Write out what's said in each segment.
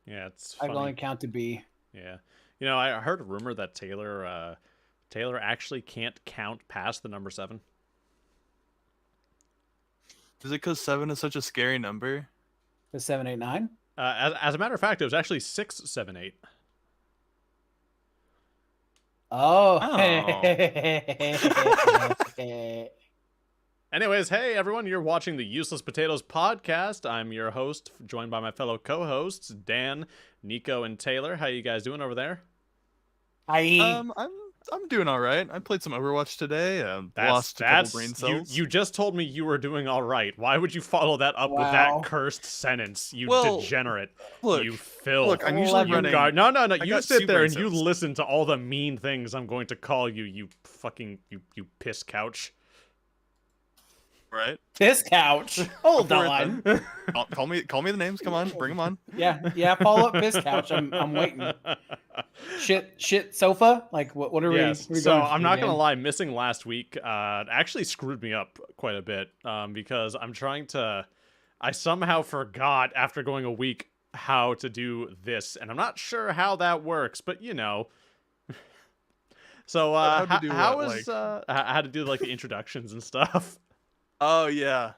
Yeah, it's I can only funny. count to B. Yeah. You know, I heard a rumor that Taylor actually can't count past the number 7. Is it because 7 is such a scary number? The 789. As a matter of fact, it was actually 678. Oh. Oh. Anyways, hey everyone, you're watching the Useless Potatoes podcast. I'm your host, joined by my fellow co-hosts, Dan, Nico, and Taylor. How you guys doing over there? I. I'm doing all right. I played some Overwatch today. That's Lost a couple brain that's cells. you just told me you were doing all right. Why would you follow that up with that Wow. cursed sentence? You Well, degenerate. Look, You filth. look. I'm usually You running. No, I you got sit 2 there brain and you cells. listen to all the mean things I'm going to call you, you fucking you piss couch. Right? This couch. Hold Before it on. then. Call me the names. Come on, bring them on. Yeah. Follow up this couch. I'm waiting. Shit. Sofa. Like what are Yes. we So going I'm for, not gonna man? lie, missing last week actually screwed me up quite a bit because I'm trying to. I somehow forgot after going a week how to do this, and I'm not sure how that works, but you know. So How'd you do how what, is how to do like the introductions and stuff? Oh yeah.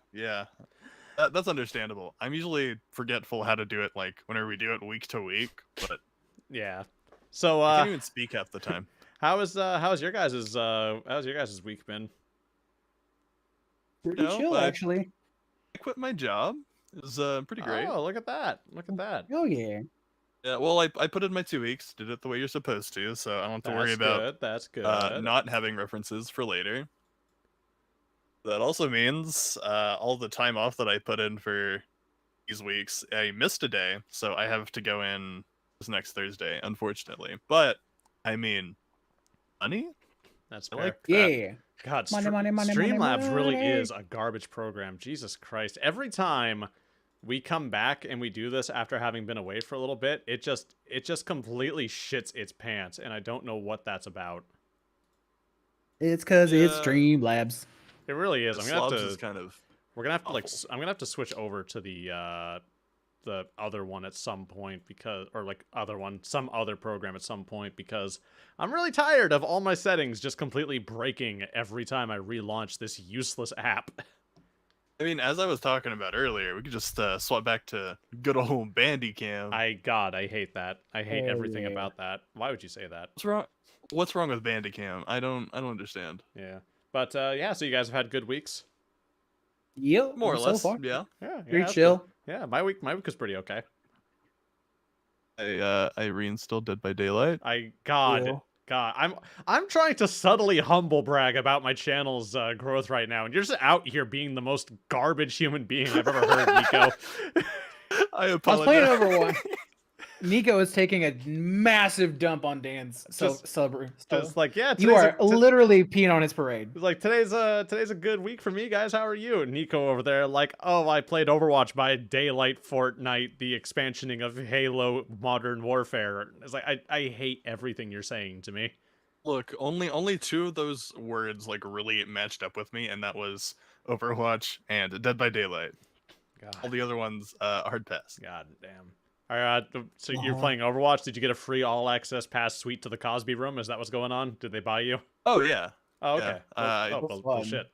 That's understandable. I'm usually forgetful how to do it. Like whenever we do it week to week, but Yeah. So I can't even speak half the time. how's your guys' week been? Pretty No, chill, but- actually. I quit my job. It was pretty great. Oh, look at that! Look at that! Oh yeah. Yeah, well, I put in my 2 weeks, did it the way you're supposed to, so I don't have to worry That's about good. That's good. not having references for later. That also means all the time off that I put in for these weeks, I missed a day, so I have to go in this next Thursday, unfortunately. But I mean, money? That's I fair. like that. Yeah. God, Money, Streamlabs really money. is a garbage program. Jesus Christ! Every time we come back and we do this after having been away for a little bit, it just completely shits its pants, and I don't know what that's about. It's cause it's Yeah. Streamlabs. It really is. The I'm gonna have slobs to. is kind of We're gonna have to awful. I'm gonna have to switch over to the other one at some point some other program at some point because I'm really tired of all my settings just completely breaking every time I relaunch this useless app. I mean, as I was talking about earlier, we could just swap back to good old Bandicam. I hate that. I hate Oh, everything yeah. about that. Why would you say that? What's wrong? What's wrong with Bandicam? I don't understand. Yeah. But yeah, so you guys have had good weeks? Yep. More or so less, far. yeah. Yeah, Pretty that's chill. good. Yeah, my week was pretty okay. I reinstalled Dead by Daylight. Cool. God, I'm trying to subtly humble brag about my channel's growth right now, and you're just out here being the most garbage human being I've ever heard, Nico. I I was apologize. playing Overwatch. Nico is taking a massive dump on Dan's Just like, yeah, You are literally peeing on his parade. like today's a good week for me, guys. How are you? And Nico over there, like, oh, I played Overwatch by Daylight, Fortnite, the expansioning of Halo, Modern Warfare. It's like I hate everything you're saying to me. Look, only 2 of those words like really matched up with me, and that was Overwatch and Dead by Daylight. All God, the other ones, hard pass. God damn. All right, so you're Uh-huh. playing Overwatch. Did you get a free all access pass suite to the Cosby Room? Is that what's going on? Did they buy you? Oh yeah. Oh, Yeah, okay. I- Well, Fun. shit.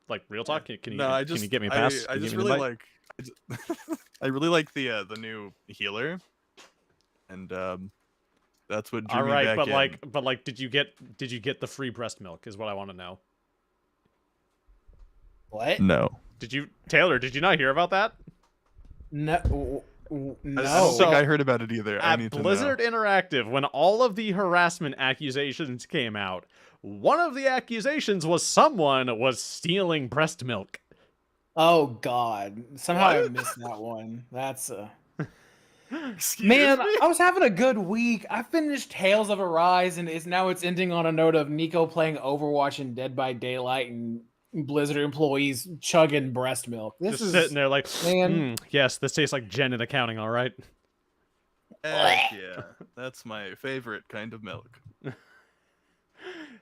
Like real talk. Can you No, I can just you get me a pass? I Can you just give me an really invite? I really like the new healer, and that's what drew All me right, back in. but like, did you get the free breast milk? Is what I want to know. What? No. Taylor? Did you not hear about that? No. I don't No. So- think I heard about it either. I At need Blizzard Interactive, when all of the harassment accusations came out, one of the accusations was someone was stealing breast milk. Oh God. Somehow I What? missed that one. That's to know. Excuse Man, me? I was having a good week. I finished Tales of Arise, and it's ending on a note of Nico playing Overwatch and Dead by Daylight, and Blizzard employees chugging breast milk. This Just is sitting there like, man. yes, this tastes like Jen in accounting, all right? Heck yeah, that's my favorite kind of milk.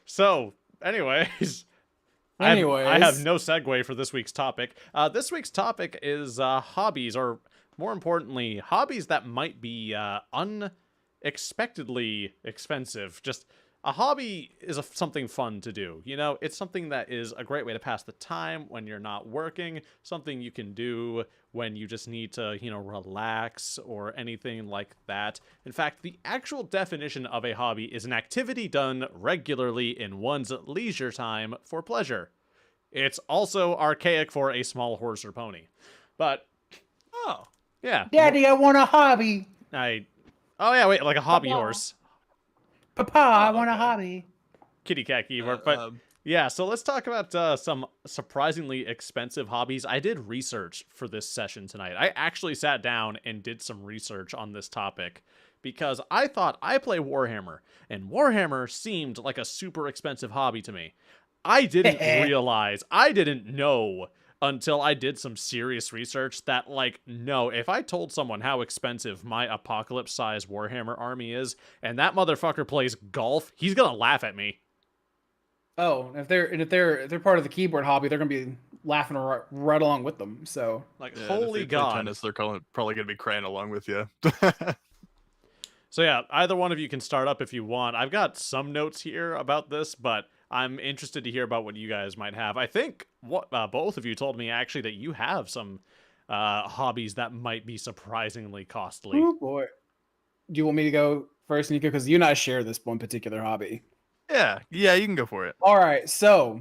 So, anyways, I have Anyways. no segue for this week's topic. This week's topic is hobbies, or more importantly, hobbies that might be unexpectedly expensive. Just a hobby is something fun to do. You know, it's something that is a great way to pass the time when you're not working, something you can do when you just need to, you know, relax or anything like that. In fact, the actual definition of a hobby is an activity done regularly in one's leisure time for pleasure. It's also archaic for a small horse or pony. But Oh, yeah, Daddy, I want a hobby. oh yeah, wait, like a hobby Papa. horse. Papa, I want a okay. hobby. Kitty cat keyboard. But yeah, so let's talk about some surprisingly expensive hobbies. I did research for this session tonight. I actually sat down and did some research on this topic because I thought I play Warhammer, and Warhammer seemed like a super expensive hobby to me. I didn't know until I did some serious research that, like, no, if I told someone how expensive my apocalypse-sized Warhammer army is, and that motherfucker plays golf, he's gonna laugh at me. Oh, if they're part of the keyboard hobby, they're gonna be laughing right along with them. So Like, yeah, holy if they god. play tennis, they're probably gonna be crying along with you. So yeah, either one of you can start up if you want. I've got some notes here about this, but I'm interested to hear about what you guys might have. I think what both of you told me actually that you have some hobbies that might be surprisingly costly. oh boy, do you want me to go first, Nico? Because you and I share this one particular hobby. yeah, you can go for it. All right, so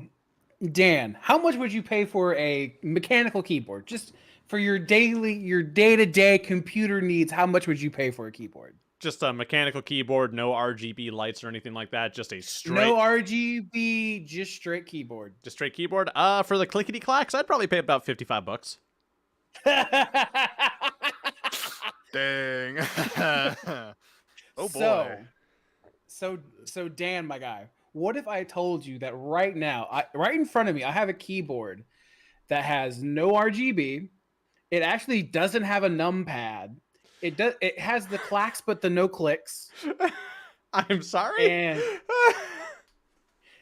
Dan, how much would you pay for a mechanical keyboard? Just for your day-to-day computer needs, how much would you pay for a keyboard? Just a mechanical keyboard, no RGB lights or anything like that. Just a straight, No RGB, just straight keyboard. just straight keyboard. For the clickety clacks, I'd probably pay about $55. Dang. Oh boy. So Dan, my guy, what if I told you that right now, right in front of me, I have a keyboard that has no RGB. It actually doesn't have a numpad. It has the clacks, but the no clicks. I'm sorry. And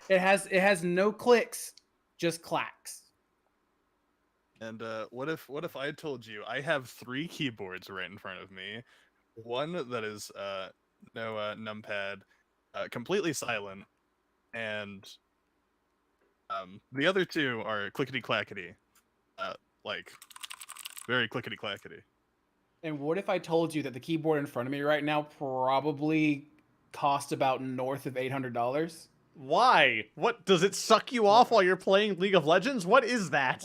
it has no clicks, just clacks. And what if I told you I have 3 keyboards right in front of me, one that is no numpad, completely silent, and the other 2 are clickety clackety, like very clickety clackety. And what if I told you that the keyboard in front of me right now probably cost about north of $800? Why? What, does it suck you off while you're playing League of Legends? What is that?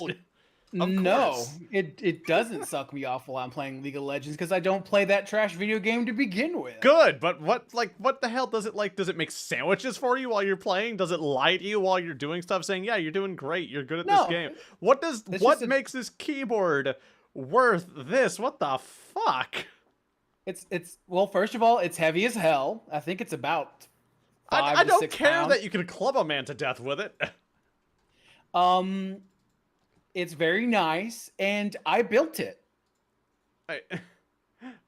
No, course. it doesn't suck me off while I'm playing League of Legends because I don't play that trash video game to begin with. Good, but what the hell does it like? Does it make sandwiches for you while you're playing? Does it lie to you while you're doing stuff, saying, "Yeah, you're doing great, you're good at this game"? What makes this keyboard worth this? What the fuck? It's well, first of all, it's heavy as hell. I think it's about I don't 6 care pounds. that you can club a man to death with it. It's very nice, and I built it.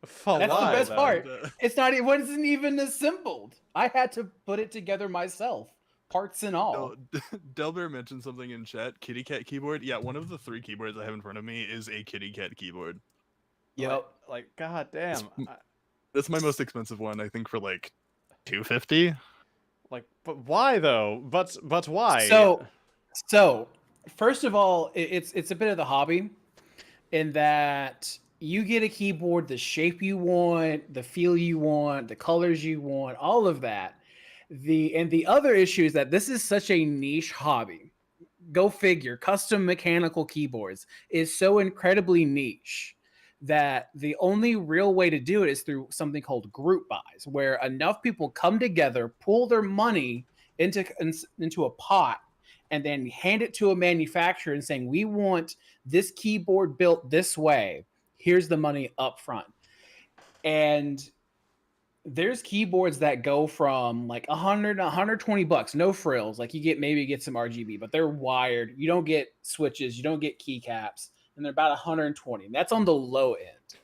For That's why, the best though? part. It wasn't even assembled. I had to put it together myself, parts and all. Delbert mentioned something in chat. Kitty cat keyboard. Yeah, one of the 3 keyboards I have in front of me is a kitty cat keyboard. Yep. Like god damn. That's my most expensive one. I think for like $250. Like, but why though? But why? So first of all, it's a bit of the hobby in that you get a keyboard the shape you want, the feel you want, the colors you want, all of that. The other issue is that this is such a niche hobby. Go figure, custom mechanical keyboards is so incredibly niche that the only real way to do it is through something called group buys, where enough people come together, pull their money into a pot, and then hand it to a manufacturer and saying, we want this keyboard built this way. Here's the money up front. And there's keyboards that go from like $100 to $120, no frills. Like maybe get some RGB, but they're wired. You don't get switches, you don't get keycaps, and they're about $120. And that's on the low end.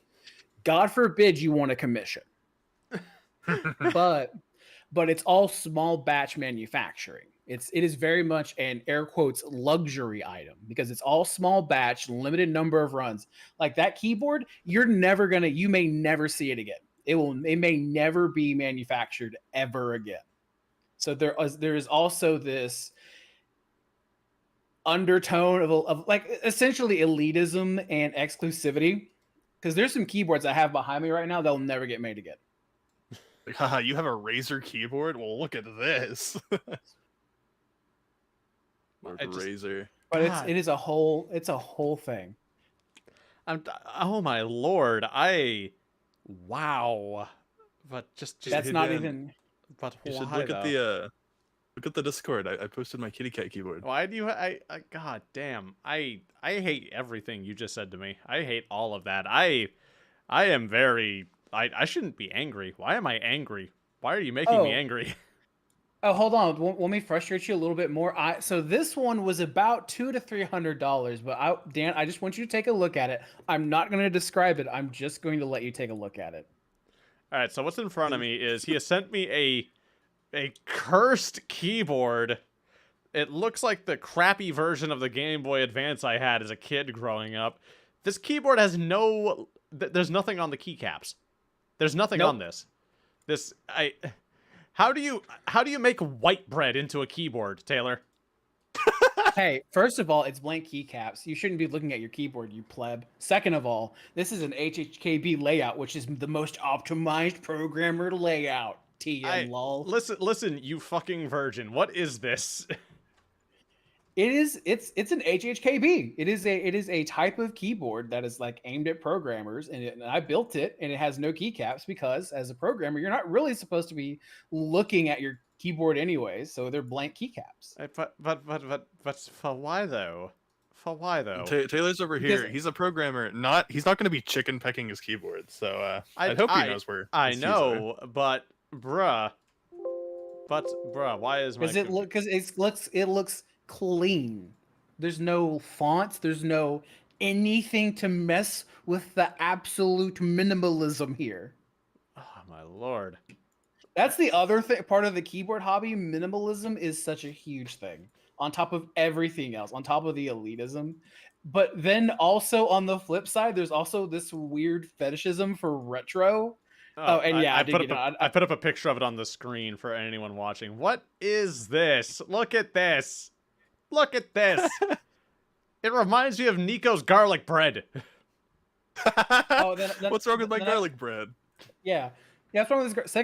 God forbid you want a commission. but it's all small batch manufacturing. It is very much an air quotes luxury item because it's all small batch, limited number of runs. Like that keyboard, you may never see it again. It may never be manufactured ever again. So there is also this undertone of like essentially elitism and exclusivity. Because there's some keyboards I have behind me right now that'll never get made again. Like, haha, you have a Razer keyboard? Well, look at this. Razer. But God. it's a whole thing. Oh my lord! Wow. But just That's not even. But You should why, look at though? look at the Discord. I posted my kitty cat keyboard. Why do you? God damn! I hate everything you just said to me. I hate all of that. I am very. I shouldn't be angry. Why am I angry? Why are you making me angry? Oh, hold on. Let me frustrate you a little bit more. So this one was about $200 to $300, but Dan, I just want you to take a look at it. I'm not going to describe it. I'm just going to let you take a look at it. All right. So what's in front of me is he has sent me a cursed keyboard. It looks like the crappy version of the Game Boy Advance I had as a kid growing up. This keyboard has there's nothing on the keycaps. There's nothing on this. How do you make white bread into a keyboard, Taylor? Hey, first of all, it's blank keycaps. You shouldn't be looking at your keyboard, you pleb. Second of all, this is an HHKB layout, which is the most optimized programmer layout. TM lol. Listen, you fucking virgin. What is this? It's an HHKB. It is a type of keyboard that is like aimed at programmers, and I built it, and it has no keycaps because as a programmer, you're not really supposed to be looking at your keyboard anyways, so they're blank keycaps. But for why though? For why though? Taylor's over here. He's a programmer. He's not going to be chicken pecking his keyboard. So I hope he knows where. I know, but bruh, why is my? Because it looks clean. There's no fonts. There's no anything to mess with the absolute minimalism here. Oh my lord. That's the other part of the keyboard hobby. Minimalism is such a huge thing on top of everything else, on top of the elitism. But then also on the flip side, there's also this weird fetishism for retro. I put up a picture of it on the screen for anyone watching. What is this? Look at this. Look at this. It reminds me of Neko's garlic bread. What's wrong with my garlic bread? Yeah. Yeah, what's wrong with this?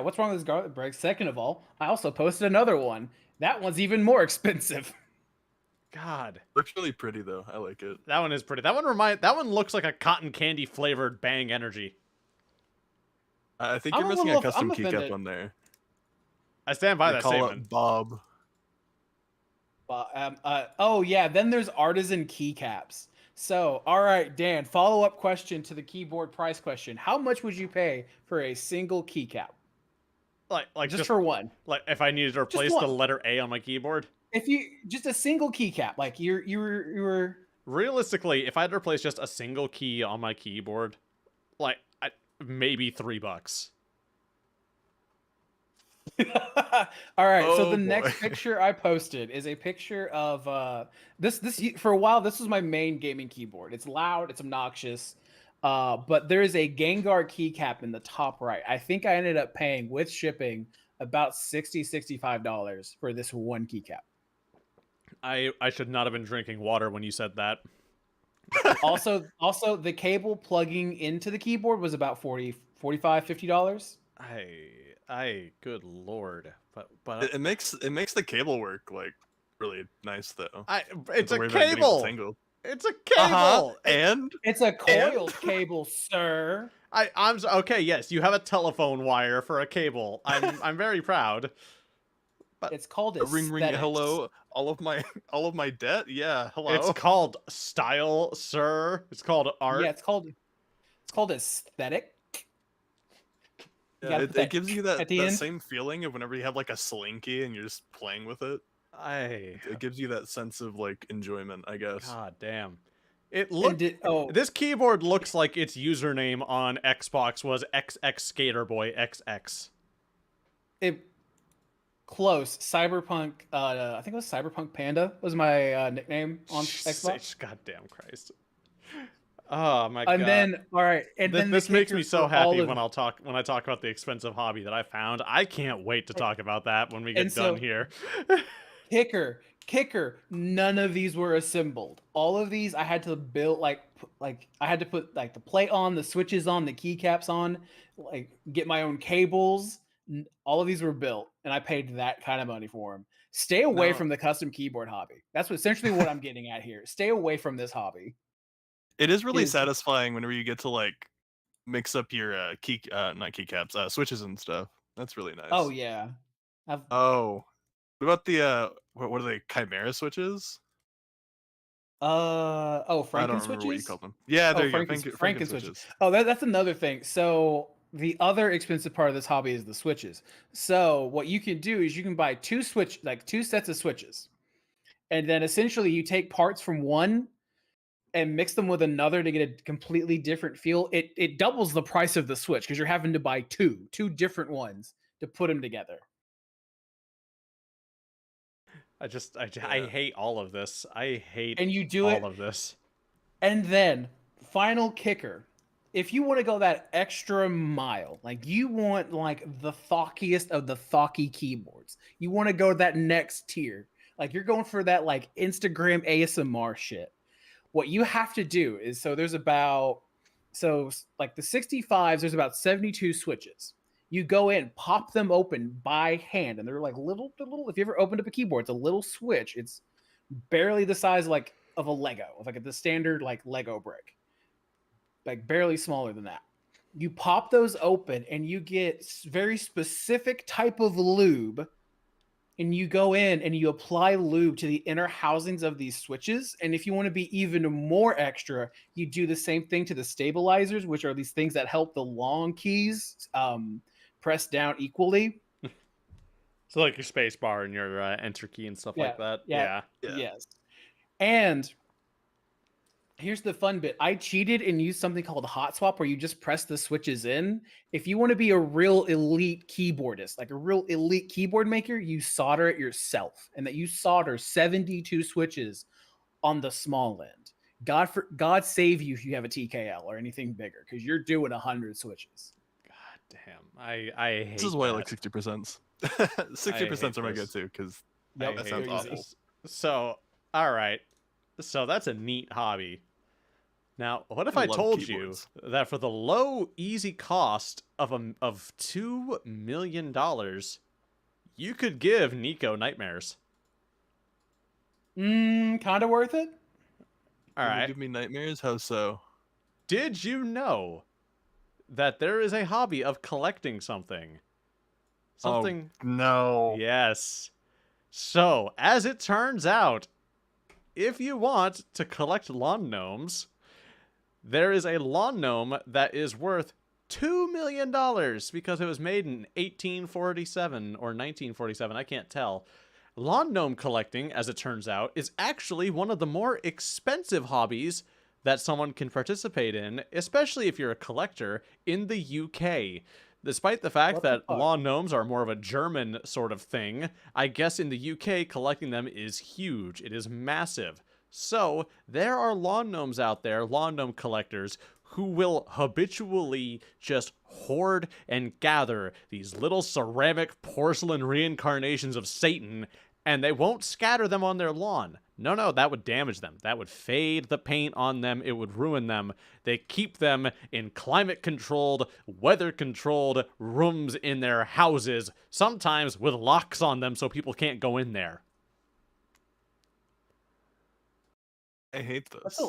What's wrong with this garlic bread? Second of all, I also posted another one. That one's even more expensive. God, looks really pretty though. I like it. That one is pretty. That one looks like a cotton candy flavored Bang Energy. I think you're missing a custom keycap on there. I stand by that statement. Bob. Oh yeah, then there's artisan keycaps. So, all right, Dan, follow-up question to the keyboard price question. How much would you pay for a single keycap? Like just for one. Like if I needed to replace the letter A on my keyboard? If you just a single keycap, like you were realistically, if I had to replace just a single key on my keyboard, like maybe $3. All right, so the next picture I posted is a picture of this for a while this was my main gaming keyboard. It's loud, it's obnoxious, but there is a Gengar keycap in the top right. I think I ended up paying with shipping about $65 for this one keycap. I should not have been drinking water when you said that. also the cable plugging into the keyboard was about $45-$50. Good lord, but it makes the cable work like really nice though. It's a cable. It's a cable, and it's a coiled cable, sir. I'm okay. Yes, you have a telephone wire for a cable. I'm very proud. But it's called ring. Hello, all of my debt. Yeah, hello. It's called style, sir. It's called art. Yeah, it's called aesthetic. Yeah, it gives you that same feeling of whenever you have like a slinky and you're just playing with it. It gives you that sense of like enjoyment, I guess. God damn. This keyboard looks like its username on Xbox was XX Skater Boy XX. Close. Cyberpunk. I think it was Cyberpunk Panda was my nickname on Xbox. Goddamn Christ. Oh my And god. then, all right, and then the This makes kicker me so for happy all of, when I talk about the expensive hobby that I found. I can't wait to talk about that when we and get done so here. kicker, none of these were assembled. All of these I had to build, like I had to put like the plate on, the switches on, the keycaps on, like get my own cables. All of these were built, and I paid that kind of money for them. Stay away Now, from the custom keyboard hobby. That's essentially what I'm getting at here. Stay away from this hobby. it is really Is satisfying whenever you get to like mix up your not keycaps, switches and stuff. That's really Oh nice. yeah. I've Oh, what about the what are they? Chimera switches? I don't Franken remember what you switches? call them. Yeah, Oh, there you go. Franken Franken switches. switches. Oh, that's another thing. So the other expensive part of this hobby is the switches. So what you can do is you can buy two sets of switches, and then essentially you take parts from one and mix them with another to get a completely different feel. It doubles the price of the switch because you're having to buy two different ones to put them together. I hate all of this. I hate And you do all it. of this. And then, final kicker. If you want to go that extra mile, like you want like the thockiest of the thocky keyboards, you want to go that next tier. Like you're going for that like Instagram ASMR shit. What you have to do is like the 65s, there's about 72 switches. You go in, pop them open by hand, and they're like little. If you ever opened up a keyboard, it's a little switch. It's barely the size like of a Lego, like the standard like Lego brick, like barely smaller than that. You pop those open and you get very specific type of lube, and you go in and you apply lube to the inner housings of these switches. And if you want to be even more extra, you do the same thing to the stabilizers, which are these things that help the long keys press down equally. So like your space bar and your enter key and stuff Yeah, like that. yeah, Yeah. Yeah. yes. And here's the fun bit. I cheated and used something called hot swap where you just press the switches in. If you want to be a real elite keyboardist, like a real elite keyboard maker, you solder it yourself, and that you solder 72 switches on the small end. God save you if you have a TKL or anything bigger, because you're doing 100 switches. God damn. I hate This is why I that. like 60%. I 60% are my hate this. go-to because Yep, that sounds awful. So, all right. So that's a neat hobby. Now, what if I I love told keyboards. you that for the low, easy cost of $2 million, you could give Neko nightmares? Kind of worth it. All Will you right. give me nightmares? How so? Did you know that there is a hobby of collecting something? Something. Oh, no. Yes. So, as it turns out, if you want to collect lawn gnomes, there is a lawn gnome that is worth $2 million because it was made in 1847 or 1947. I can't tell. Lawn gnome collecting, as it turns out, is actually one of the more expensive hobbies that someone can participate in, especially if you're a collector in the UK. Despite the fact What the that fuck? lawn gnomes are more of a German sort of thing, I guess in the UK collecting them is huge. It is massive. So, there are lawn gnomes out there, lawn gnome collectors, who will habitually just hoard and gather these little ceramic porcelain reincarnations of Satan, and they won't scatter them on their lawn. No, that would damage them. That would fade the paint on them. It would ruin them. They keep them in climate-controlled, weather-controlled rooms in their houses, sometimes with locks on them so people can't go in there. I hate this. That's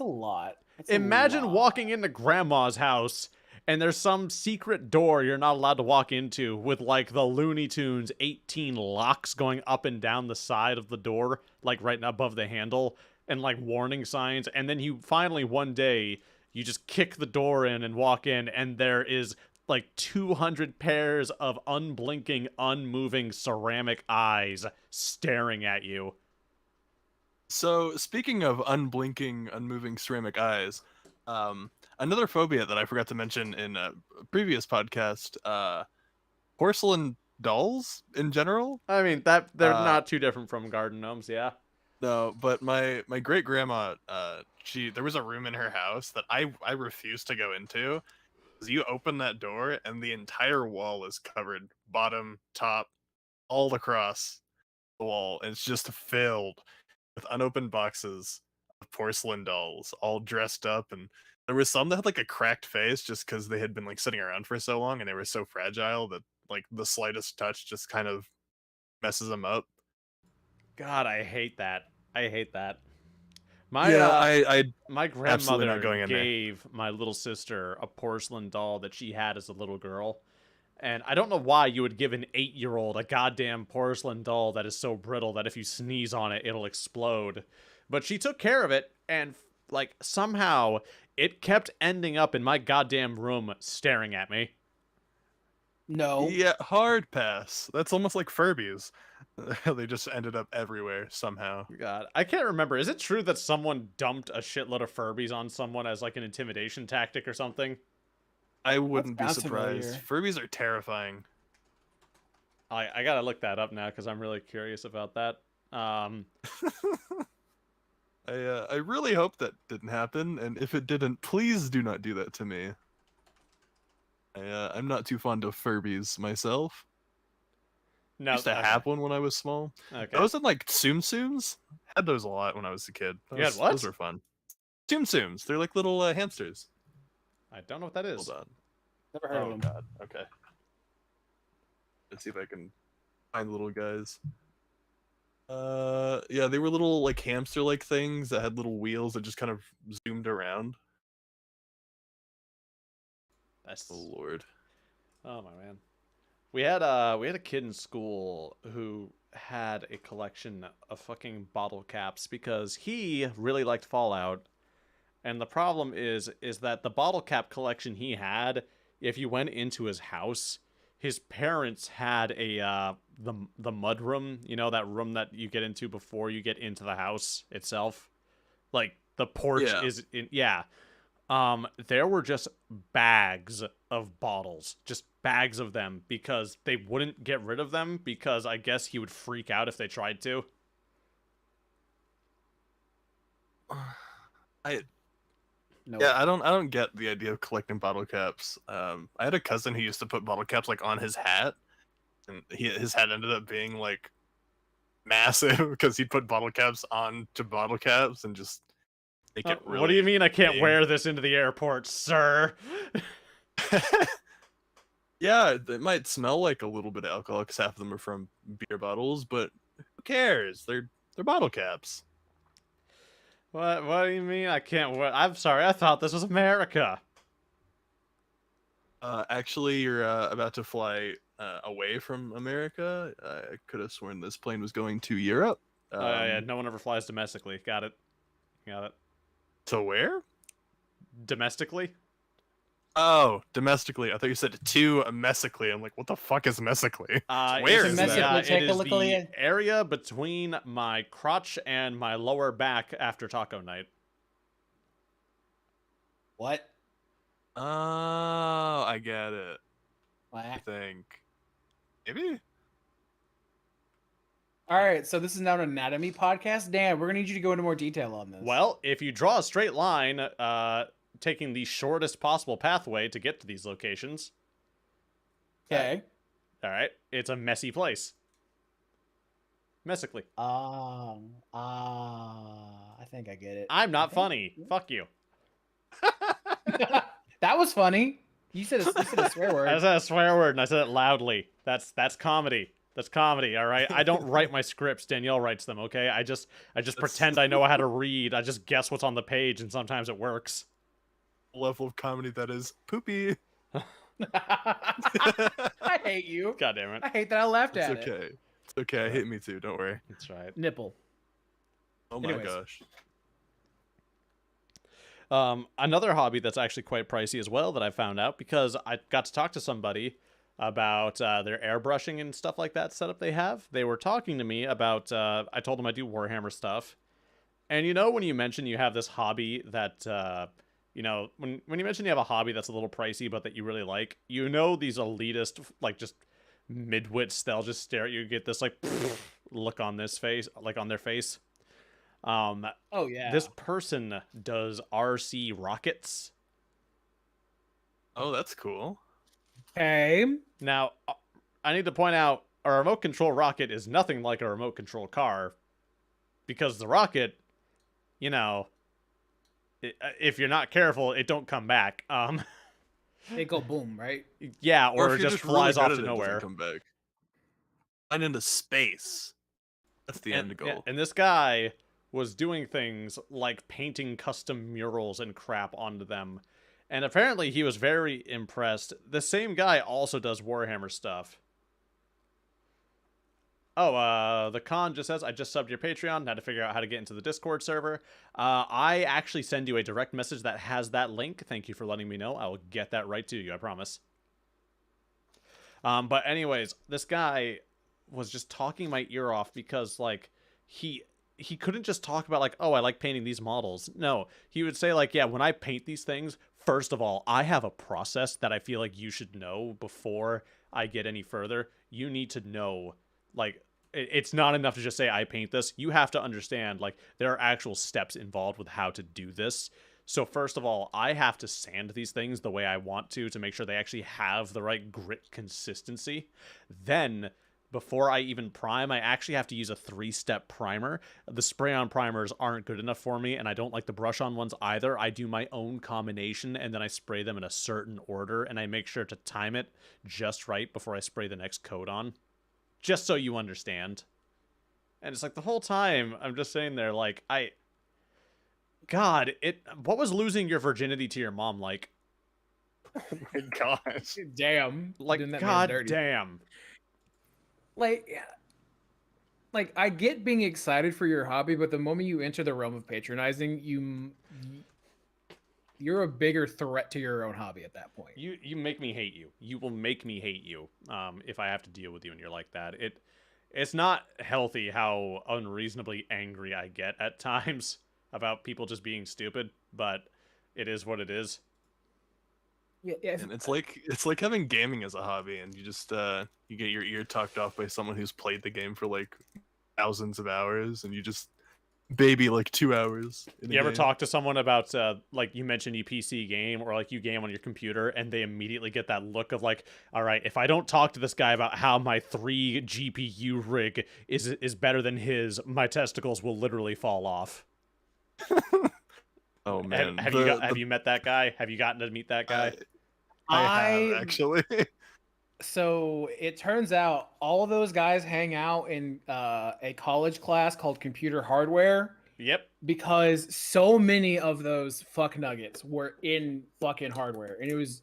a lot. That's Imagine a lot. walking into grandma's house and there's some secret door you're not allowed to walk into with like the Looney Tunes 18 locks going up and down the side of the door, like right above the handle, and like warning signs. And then you finally one day you just kick the door in and walk in, and there is like 200 pairs of unblinking, unmoving ceramic eyes staring at you. So, speaking of unblinking, unmoving ceramic eyes, another phobia that I forgot to mention in a previous podcast, porcelain dolls in general. I mean, that they're Uh, not too different from garden gnomes, yeah. no, but my great grandma, she there was a room in her house that I refused to go into. 'Cause you open that door and the entire wall is covered, bottom, top, all across the wall. And it's just filled with unopened boxes of porcelain dolls, all dressed up. And there was some that had like a cracked face just because they had been like sitting around for so long and they were so fragile that like the slightest touch just kind of messes them up. God, I hate that. I hate that. My Yeah, uh I my absolutely not grandmother going in there. gave my little sister a porcelain doll that she had as a little girl. And I don't know why you would give an 8-year-old a goddamn porcelain doll that is so brittle that if you sneeze on it, it'll explode. But she took care of it, and, like, somehow it kept ending up in my goddamn room staring at me. No. Yeah, hard pass. That's almost like Furbies. They just ended up everywhere somehow. God, I can't remember. Is it true that someone dumped a shitload of Furbies on someone as, like, an intimidation tactic or something? I That wouldn't be sounds surprised. familiar. Furbies are terrifying. I gotta look that up now because I'm really curious about that. I really hope that didn't happen, and if it didn't, please do not do that to me. I'm not too fond of Furbies myself. I No, used to okay. have one when I was small. Okay. Those and like Tsum Tsums. Had those a lot when I was a kid. You had what? Those were fun. Tsum Tsums. They're like little hamsters. I don't know what that is. Hold on. Never heard of Oh them. god. Okay. Let's see if I can find the little guys. Yeah, they were little like hamster-like things that had little wheels that just kind of zoomed around. That's Oh lord. oh my man. We had a kid in school who had a collection of fucking bottle caps because he really liked Fallout. And the problem is that the bottle cap collection he had, if you went into his house, his parents had a the mud room, you know, that room that you get into before you get into the house itself. Like the porch Yeah. is in yeah. There were just bags of bottles, just bags of them because they wouldn't get rid of them because I guess he would freak out if they tried to. I No. Yeah, I don't get the idea of collecting bottle caps. I had a cousin who used to put bottle caps like on his hat, and his hat ended up being like massive because he'd put bottle caps on to bottle caps and just make it really What do you mean I can't big. wear this into the airport, sir? Yeah, it might smell like a little bit of alcohol because half of them are from beer bottles, but who cares? They're bottle caps. What do you mean I can't wear? I'm sorry, I thought this was America. Actually, you're about to fly away from America. I could have sworn this plane was going to Europe. Yeah, no one ever flies domestically. Got it. Got it. To where? Domestically? Oh, domestically. I thought you said to mesically. I'm like, what the fuck is mesically? Where is Domestically, that? It is technically- the area between my crotch and my lower back after taco night. What? Oh, I get it. I What? think. Maybe? All right, so this is now an anatomy podcast. Dan, we're gonna need you to go into more detail on this. Well, if you draw a straight line, taking the shortest possible pathway to get to these locations, okay. all right, it's a messy place. Messically. I think I get it. I'm not funny. Fuck you. That was funny. You said a swear word. I said a swear word and I said it loudly. That's comedy. That's comedy, all right? I don't write my scripts. Danielle writes them, okay? I just pretend I know how to read. I just guess what's on the page and sometimes it works. Level of comedy that is poopy. I hate you. God damn it. I hate that I laughed It's at it. okay. It's okay. I hate me too. Don't worry. That's right. Nipple. Oh my Anyways. gosh. Another hobby that's actually quite pricey as well that I found out because I got to talk to somebody about their airbrushing and stuff like that setup they have. They were talking to me about, I told them I do Warhammer stuff. And you know when you mention you have this hobby that, you know, when you mention you have a hobby that's a little pricey but that you really like, you know these elitist, like just midwits, they'll just stare at you, get this like look on this face, like on their face. Oh yeah. This person does RC rockets. Oh, that's cool. Okay. Now, I need to point out a remote control rocket is nothing like a remote control car, because the rocket, you know, if you're not careful, it don't come back. They go boom, right? Yeah, Or or if it you're just just really flies good off at to it, it doesn't nowhere. come back. And into space. That's the end Yeah, goal. and this guy was doing things like painting custom murals and crap onto them. And apparently he was very impressed. The same guy also does Warhammer stuff. Oh, the con just says, I just subbed your Patreon, now to figure out how to get into the Discord server. I actually send you a direct message that has that link. Thank you for letting me know. I will get that right to you, I promise. But anyways, this guy was just talking my ear off because, like, he couldn't just talk about, like, oh, I like painting these models. No, he would say, like, yeah, when I paint these things, first of all, I have a process that I feel like you should know before I get any further. You need to know, like, it's not enough to just say I paint this. You have to understand, like, there are actual steps involved with how to do this. So first of all, I have to sand these things the way I want to make sure they actually have the right grit consistency. Then, before I even prime, I actually have to use a 3-step primer. The spray-on primers aren't good enough for me, and I don't like the brush-on ones either. I do my own combination, and then I spray them in a certain order, and I make sure to time it just right before I spray the next coat on. Just so you understand. And it's like the whole time, I'm just sitting there like, God, what was losing your virginity to your mom like? Oh my gosh. Damn. Like, doing that man god dirty. damn. Like I get being excited for your hobby, but the moment you enter the realm of patronizing, you're a bigger threat to your own hobby at that point. You make me hate you. You will make me hate you if I have to deal with you and you're like that. It's not healthy how unreasonably angry I get at times about people just being stupid, but it is what it is. Yeah, And it's like having gaming as a hobby, and you just you get your ear talked off by someone who's played the game for like thousands of hours, and you just baby like 2 hours. You ever talk to someone about like you mentioned you PC game or like you game on your computer, and they immediately get that look of like, all right, if I don't talk to this guy about how my 3 GPU rig is better than his, my testicles will literally fall off. Oh man, Have you met that guy? Have you gotten to meet that guy? I have actually. So it turns out all those guys hang out in a college class called computer hardware. Yep. Because so many of those fuck nuggets were in fucking hardware. And it was,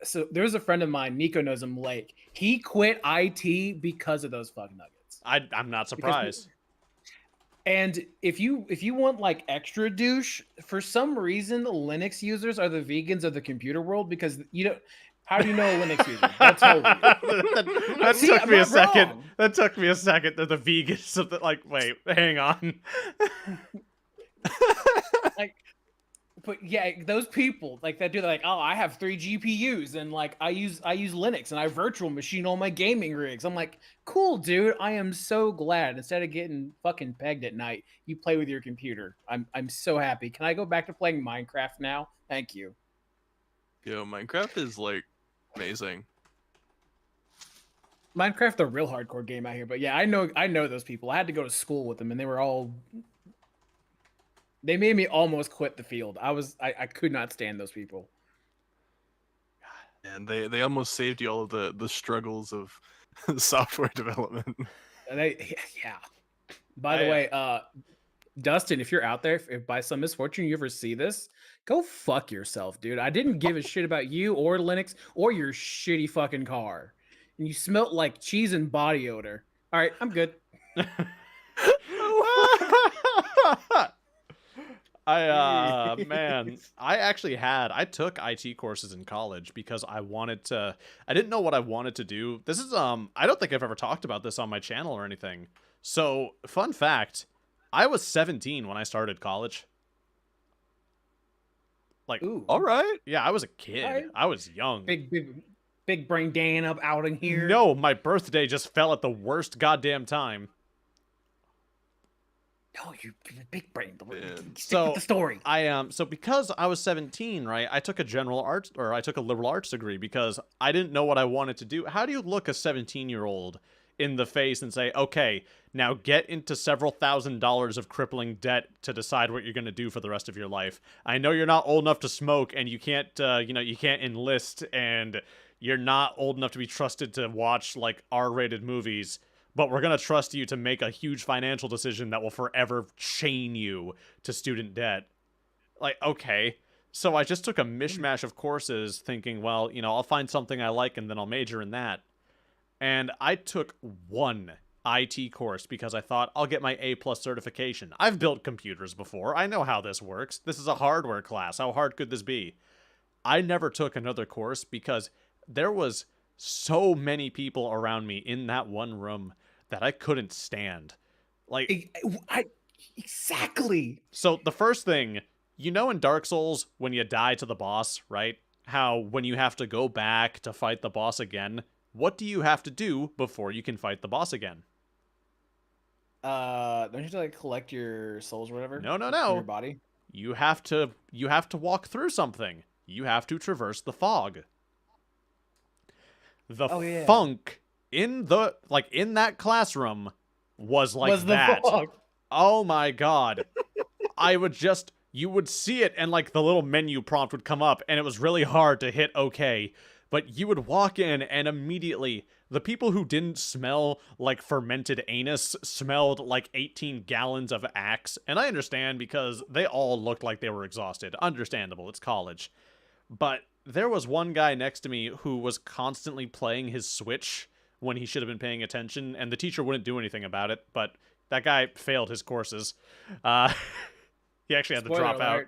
so there's a friend of mine, Neko knows him, Lake. He quit IT because of those fuck nuggets. I'm not surprised. And if you want like extra douche, for some reason Linux users are the vegans of the computer world, because you don't. How do you know a Linux user? That's totally. that See, took me a second. wrong. That took me a second. They're the vegans of the, like. Wait, hang on. Like, but yeah, those people like that do like, oh, I have 3 GPUs and like I use Linux and I virtual machine all my gaming rigs. I'm like, cool, dude. I am so glad instead of getting fucking pegged at night, you play with your computer. I'm so happy. Can I go back to playing Minecraft now? Thank you. Yo, Minecraft is like amazing. Minecraft, the real hardcore game out here. But yeah, I know those people. I had to go to school with them, and they made me almost quit the field. I could not stand those people. And they almost saved you all of the struggles of software development. And yeah. By the way, Dustin, if you're out there, if by some misfortune you ever see this, go fuck yourself, dude. I didn't give a shit about you or Linux or your shitty fucking car. And you smelt like cheese and body odor. All right, I'm good. Man, I took IT courses in college because I didn't know what I wanted to do. This is, I don't think I've ever talked about this on my channel or anything. So, fun fact, I was 17 when I started college. Like, Ooh, All right. yeah, I was a kid. Right. I was young. big Big brain Dan up outing here. No, my birthday just fell at the worst goddamn time. No, you big brain. Stick So with the story. so because I was 17, right? I took a liberal arts degree because I didn't know what I wanted to do. How do you look a 17-year-old in the face and say, "Okay, now get into several $1,000s of crippling debt to decide what you're going to do for the rest of your life"? I know you're not old enough to smoke and you can't you can't enlist, and you're not old enough to be trusted to watch like R-rated movies, but we're going to trust you to make a huge financial decision that will forever chain you to student debt. Like, okay. So I just took a mishmash of courses thinking, well, I'll find something I like and then I'll major in that. And I took one IT course because I thought I'll get my A+ certification. I've built computers before. I know how this works. This is a hardware class. How hard could this be? I never took another course because there was so many people around me in that one room that I couldn't stand. Like, exactly. So the first thing, in Dark Souls, when you die to the boss, right? How when you have to go back to fight the boss again, what do you have to do before you can fight the boss again? Don't you have to like collect your souls or whatever? No, no, From no. your body. You have to walk through something. You have to traverse the fog. The funk in that classroom was like that. Fog. Oh my god. You would see it and like the little menu prompt would come up and it was really hard to hit okay. But you would walk in and immediately the people who didn't smell like fermented anus smelled like 18 gallons of Axe. And I understand because they all looked like they were exhausted. Understandable, it's college. But there was one guy next to me who was constantly playing his Switch when he should have been paying attention, and the teacher wouldn't do anything about it, but that guy failed his courses. He actually had to drop out.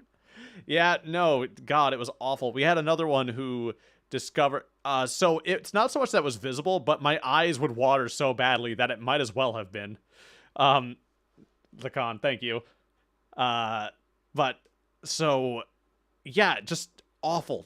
Yeah, no, God, it was awful. We had another one who discovered... so it's not so much that was visible, but my eyes would water so badly that it might as well have been. Lacan, thank you. But, so, yeah, just awful.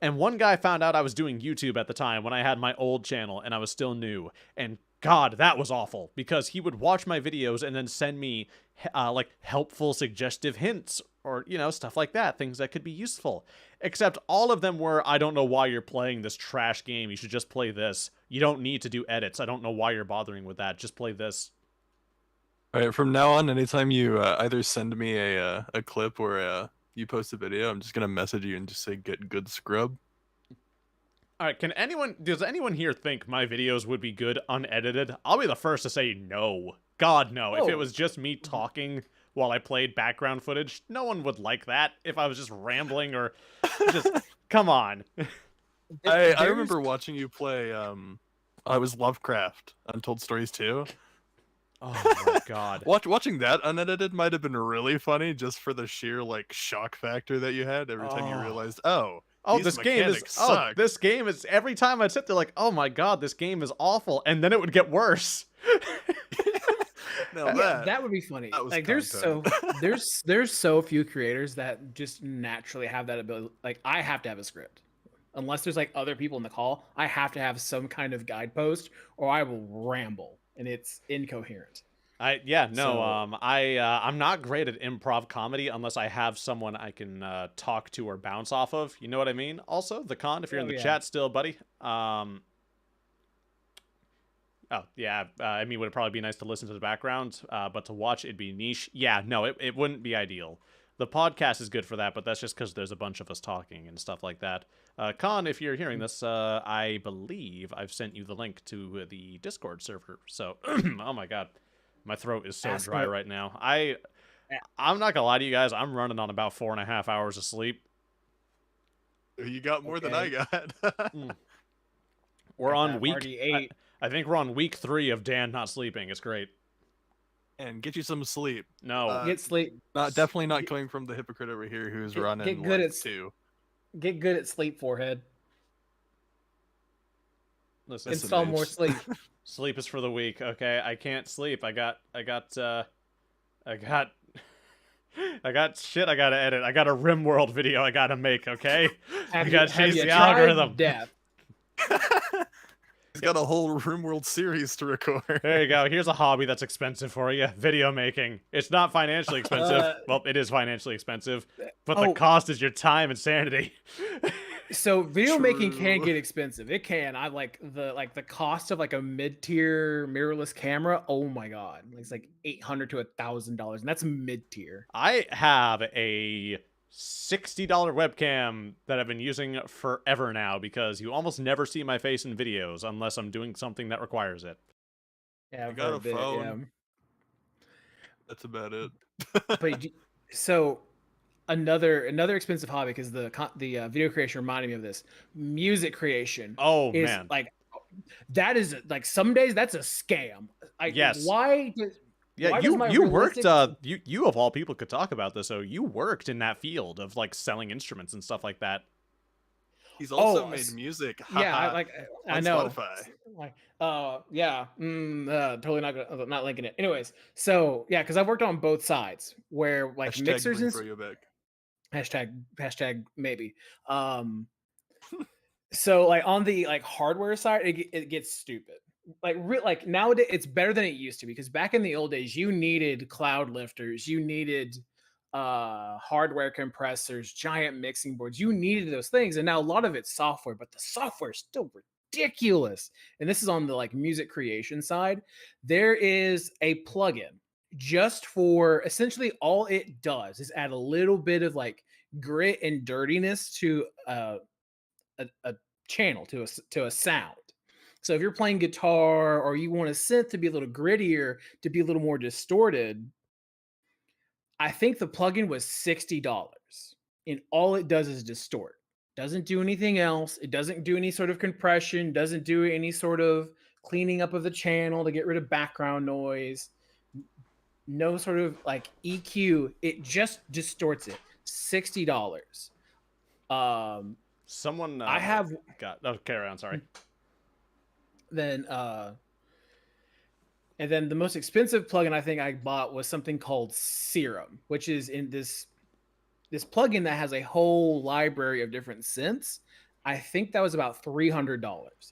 And one guy found out I was doing YouTube at the time when I had my old channel and I was still new. And God, that was awful because he would watch my videos and then send me like helpful suggestive hints or, stuff like that, things that could be useful. Except all of them were, I don't know why you're playing this trash game. You should just play this. You don't need to do edits. I don't know why you're bothering with that. Just play this. All right, from now on, anytime you either send me a clip or you post a video, I'm just gonna message you and just say get good scrub. All right, does anyone here think my videos would be good unedited? I'll be the first to say no. God, no. If it was just me talking while I played background footage, no one would like that. If I was just rambling or just, come on. I remember watching you play, I was Lovecraft, Untold Stories 2. Oh my god. Watching that unedited might have been really funny just for the sheer, like, shock factor that you had every time you realized, this game is every time I'd sit there like, oh my god, this game is awful, and then it would get worse. That would be funny. Like there's so few creators that just naturally have that ability. Like I have to have a script. Unless there's like other people in the call, I have to have some kind of guidepost or I will ramble and it's incoherent. I'm not great at improv comedy unless I have someone I can talk to or bounce off of. You know what I mean? Also, the con, if you're in the chat still, buddy. I mean, would it probably be nice to listen to the background, but to watch it'd be niche. Yeah, no, it wouldn't be ideal. The podcast is good for that, but that's just because there's a bunch of us talking and stuff like that. Con, if you're hearing this, I believe I've sent you the link to the Discord server. So, oh my god. My throat is so dry right now. I'm not gonna lie to you guys. I'm running on about 4.5 hours of sleep. You got more than I got. We're on week 8. I think we're on week 3 of Dan not sleeping. It's great. And get you some sleep. No, get sleep. Definitely not coming from the hypocrite over here who's running. Get good at 2. Get good at sleep, forehead. Listen, install more sleep. Sleep is for the weak. Okay, I can't sleep. I got shit I gotta edit. I got a RimWorld video I gotta make. Okay, I gotta change the algorithm. He's got a whole RimWorld series to record. There you go. Here's a hobby that's expensive for you. Video making. It's not financially expensive. Well, it is financially expensive, but the Oh, cost is your time and sanity. so video making can True. get expensive. It can. I like the cost of like a mid-tier mirrorless camera. Oh my god, it's like $800 to $1,000, and that's mid-tier. I have a $60 webcam that I've been using forever now because you almost never see my face in videos unless I'm doing something that requires it. Yeah, I for got a a bit, phone. yeah. That's about it. So another expensive hobby, because the video creation reminded me of this. Music creation Oh is man. like, that is like, some days that's a scam. Like, Yes. Yeah, why does my you worked realistic you of all people could talk about this. So you worked in that field of like selling instruments and stuff like that. He's also Oh, made music. yeah, haha, I on know. Spotify. Like, yeah, totally not linking it. Anyways, so yeah, because I've worked on both sides where like Hashtag mixers bring and Froyo back. hashtag maybe. So like on the like hardware side, it gets stupid. Like nowadays, it's better than it used to be, because back in the old days, you needed cloud lifters, you needed hardware compressors, giant mixing boards, you needed those things, and now a lot of it's software, but the software is still ridiculous. And this is on the like music creation side. There is a plugin just for, essentially all it does is add a little bit of like grit and dirtiness to a channel, to a sound. So if you're playing guitar or you want a synth to be a little grittier, to be a little more distorted, I think the plugin was $60. And all it does is distort. Doesn't do anything else. It doesn't do any sort of compression, doesn't do any sort of cleaning up of the channel to get rid of background noise. No sort of like EQ. It just distorts it. $60. Someone I have got carry on, sorry. then and then the most expensive plugin I think I bought was something called Serum, which is in this plugin that has a whole library of different synths. I think that was about $300,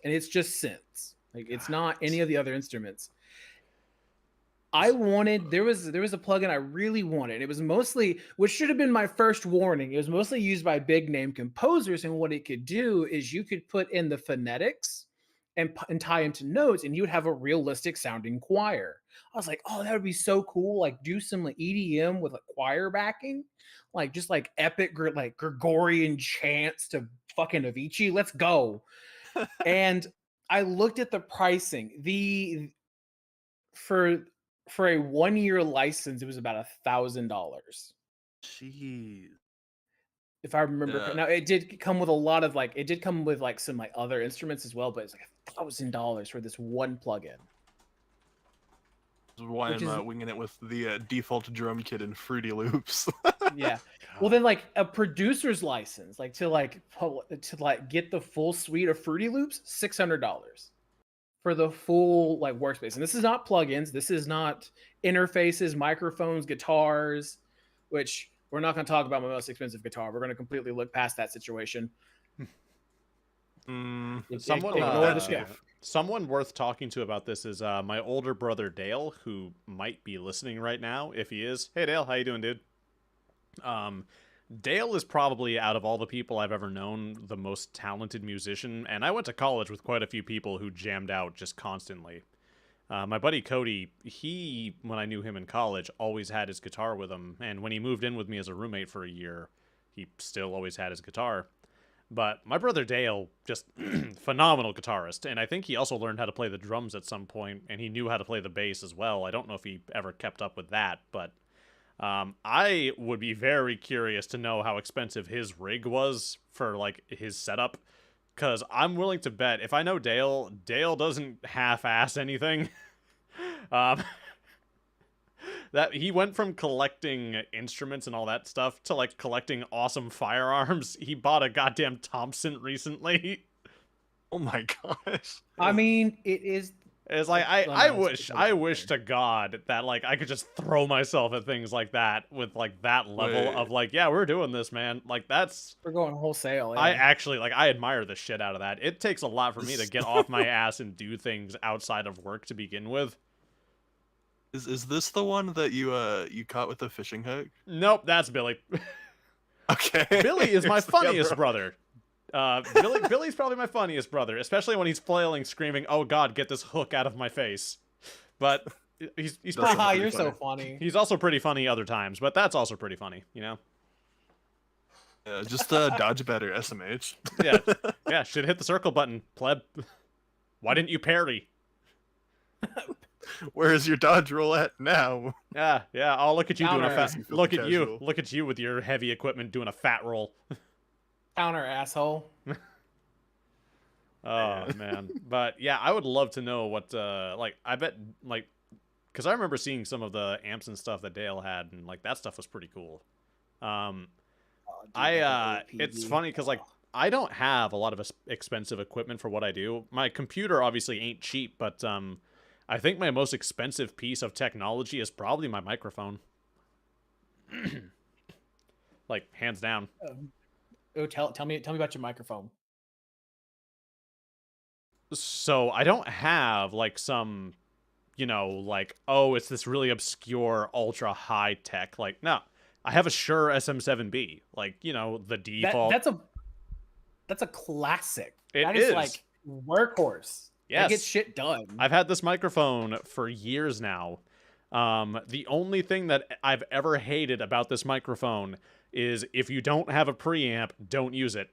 and it's just synths. Like, it's not any of the other instruments. There was a plugin I really wanted. It was mostly, which should have been my first warning, it was mostly used by big name composers, and what it could do is you could put in the phonetics and tie into notes, and you would have a realistic sounding choir. I was like, oh, that would be so cool. Like, do some like EDM with a choir backing, like just like epic, like Gregorian chants to fucking Avicii. Let's go. And I looked at the pricing. For a 1-year license, it was about $1,000. Jeez. If I remember. Yeah. Now it did come with a lot of like, it did come with like some like other instruments as well, but it's like $1,000 for this one plugin. Why I'm not winging it with the default drum kit and Fruity Loops. Yeah. Well, then like a producer's license, like to get the full suite of Fruity Loops, $600 for the full like workspace. And this is not plugins. This is not interfaces, microphones, guitars, which we're not going to talk about my most expensive guitar. We're going to completely look past that situation. Someone worth talking to about this is my older brother Dale, who might be listening right now. If he is, hey Dale, how you doing, dude? Dale is probably, out of all the people I've ever known, the most talented musician, and I went to college with quite a few people who jammed out just constantly. My buddy Cody, when I knew him in college, always had his guitar with him, and when he moved in with me as a roommate for a year, he still always had his guitar. But my brother Dale, just phenomenal guitarist, and I think he also learned how to play the drums at some point, and he knew how to play the bass as well. I don't know if he ever kept up with that, but I would be very curious to know how expensive his rig was for like his setup, because I'm willing to bet, if I know Dale doesn't half-ass anything. That he went from collecting instruments and all that stuff to like collecting awesome firearms. He bought a goddamn Thompson recently. Oh my gosh. I mean, it is It's like No, I no, it's wish to God that like I could just throw myself at things like that with like that level of Wait. like, yeah, we're doing this, man. Like that's we're going wholesale. I Yeah. actually like I admire the shit out of that. It takes a lot for me to Is, get off my ass and do things outside of work to begin with. is this the one that you caught with the fishing hook? Nope, that's Billy. Okay. Billy is my Here's the funniest other brother. Billy's probably my funniest brother, especially when he's flailing, screaming, "Oh God, get this hook out of my face!" But he's That's pretty. Haha, pretty you're so funny. funny. He's also pretty funny other times, but that's also pretty funny, you know. Yeah, just dodge better, SMH. Yeah, yeah. Should hit the circle button, pleb. Why didn't you parry? Where is your dodge roll at now? Yeah, yeah. Oh, look at you doing a Counter. fat. You filthy Look at you. casual. Look at you with your heavy equipment doing a fat roll. Counter, asshole. Oh man, but yeah, I would love to know what like I bet like because I remember seeing some of the amps and stuff that Dale had, and like that stuff was pretty cool. Oh, dude, that It's OPV. funny because like I don't have a lot of expensive equipment for what I do. My computer obviously ain't cheap, but I think my most expensive piece of technology is probably my microphone. Like hands down. Oh, tell me about your microphone. So I don't have like some, you know, like, oh, it's this really obscure ultra high tech. Like, no, I have a Shure SM7B, like, you know, the default. That's a classic. It That is is. like workhorse. Yes. That gets shit done. I've had this microphone for years now. The only thing that I've ever hated about this microphone is if you don't have a preamp, don't use it.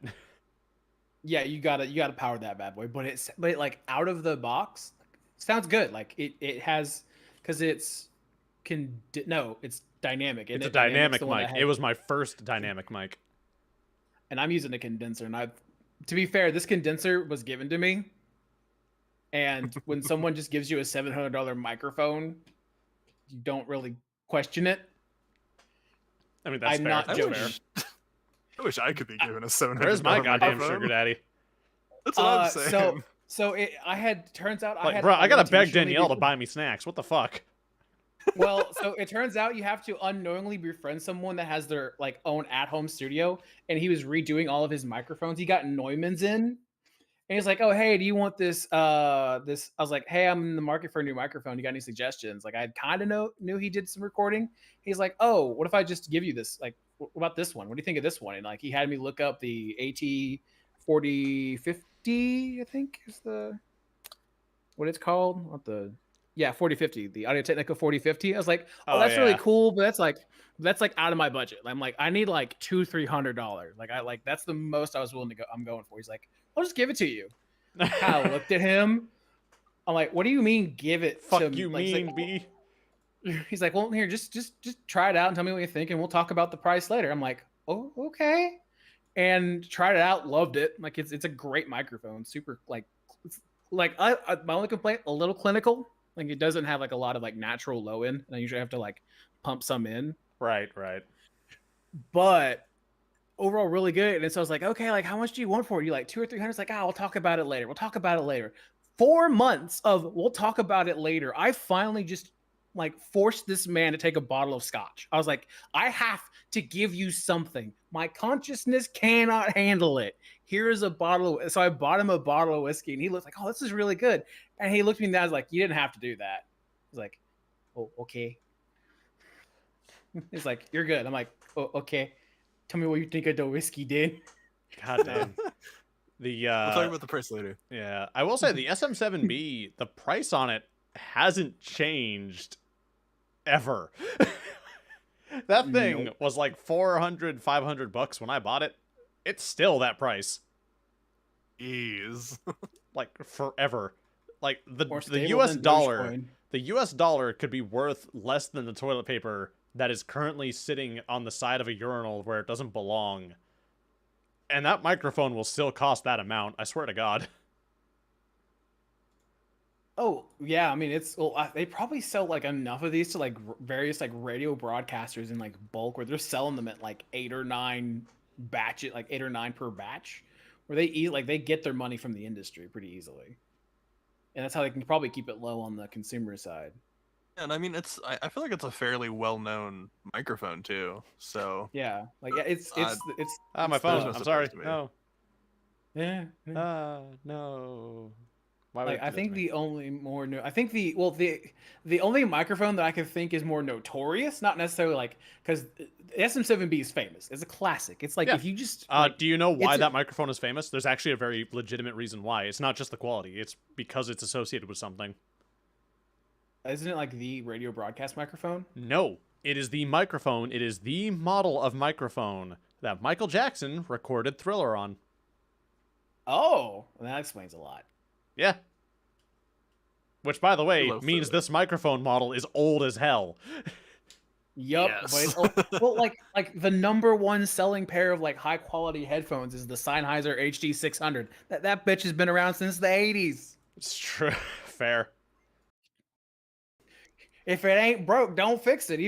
Yeah, you gotta power that bad boy. But it like out of the box sounds good. Like it has because it's it's dynamic. It's a Dynamic's dynamic the one mic. that It has- was my first dynamic mic. and I'm using a condenser. And to be fair, this condenser was given to me. And when someone just gives you a $700 microphone, you don't really question it. I mean, that's I'm fair. not That's joking. fair. I wish I could be given a $700. Where's my goddamn microphone. sugar daddy? That's what I'm saying. Turns out I Like, had bro, I gotta beg unintentionally Danielle to bef- buy me snacks. What the fuck? Well, so it turns out you have to unknowingly befriend someone that has their like own at-home studio, and he was redoing all of his microphones. He got Neumann's in, and he's like, "Oh, hey, do you want this? This?" I was like, "Hey, I'm in the market for a new microphone. You got any suggestions?" Like, I kind of knew he did some recording. He's like, "Oh, what if I just give you this? Like, what about this one? What do you think of this one?" And like, he had me look up the AT 4050, I think is what it's called. What the 4050, the Audio Technica 4050. I was like, oh, Oh, that's really yeah. cool, but that's like out of my budget. I'm like, I need like $200-300. Like, that's the most I was willing to go. I'm going for. He's like, I'll just give it to you. Kind of looked at him. I'm like, what do you mean give it to Fuck me? you, Like, mean B. he's like, well, here, just try it out and tell me what you think, and we'll talk about the price later. I'm like, oh, okay. And tried it out, loved it. Like, it's a great microphone, super my only complaint, a little clinical. Like, it doesn't have like a lot of like natural low end, and I usually have to like pump some in. Right, right. But overall, really good. And so I was like, okay, like how much do you want for it? You like 200 or 300? It's like, we'll talk about it later. We'll talk about it later. 4 months of we'll talk about it later. I finally just like forced this man to take a bottle of scotch. I was like, I have to give you something. My consciousness cannot handle it. Here is a bottle. So I bought him a bottle of whiskey, and he looked like, oh, this is really good. And he looked at me and I was like, you didn't have to do that. He's like, oh, okay. He's like, you're good. I'm like, oh, okay. Tell me what you think of the whiskey, dude. God damn. The We'll talk about the price later. yeah, I will say the SM7B, the price on it hasn't changed ever. That thing Nope. was like $400-500 when I bought it. It's still that price, Jeez. like forever. Like More the stable US than dollar, Dogecoin. the US dollar could be worth less than the toilet paper that is currently sitting on the side of a urinal where it doesn't belong. And that microphone will still cost that amount, I swear to God. Oh yeah, I mean they probably sell like enough of these to like various like radio broadcasters in like bulk where they're selling them at like 8 or 9 batches, like 8 or 9 per batch, where they get their money from the industry pretty easily. and that's how they can probably keep it low on the consumer side. And I mean, I feel like it's a fairly well-known microphone too. So Yeah, like yeah, it's My it's phone. no I'm surprise sorry. to me. No. yeah. No. Why would Like it I do that to think me? the only more no, I think the only microphone that I could think is more notorious, not necessarily like because the SM7B is famous. It's a classic. It's like Yeah. if you just like Do you know why it's that microphone is famous? There's actually a very legitimate reason why. It's not just the quality. It's because it's associated with something. isn't it like the radio broadcast microphone? No. It is the microphone. It is the model of microphone that Michael Jackson recorded Thriller on. Oh, well, that explains a lot. Yeah. Which, by the way, Hello, means Thriller. this microphone model is old as hell. Yup, but Yes. it's well, like the number one selling pair of like high quality headphones is the Sennheiser HD 600. That bitch has been around since the 80s. It's true. Fair. If it ain't broke, don't fix it.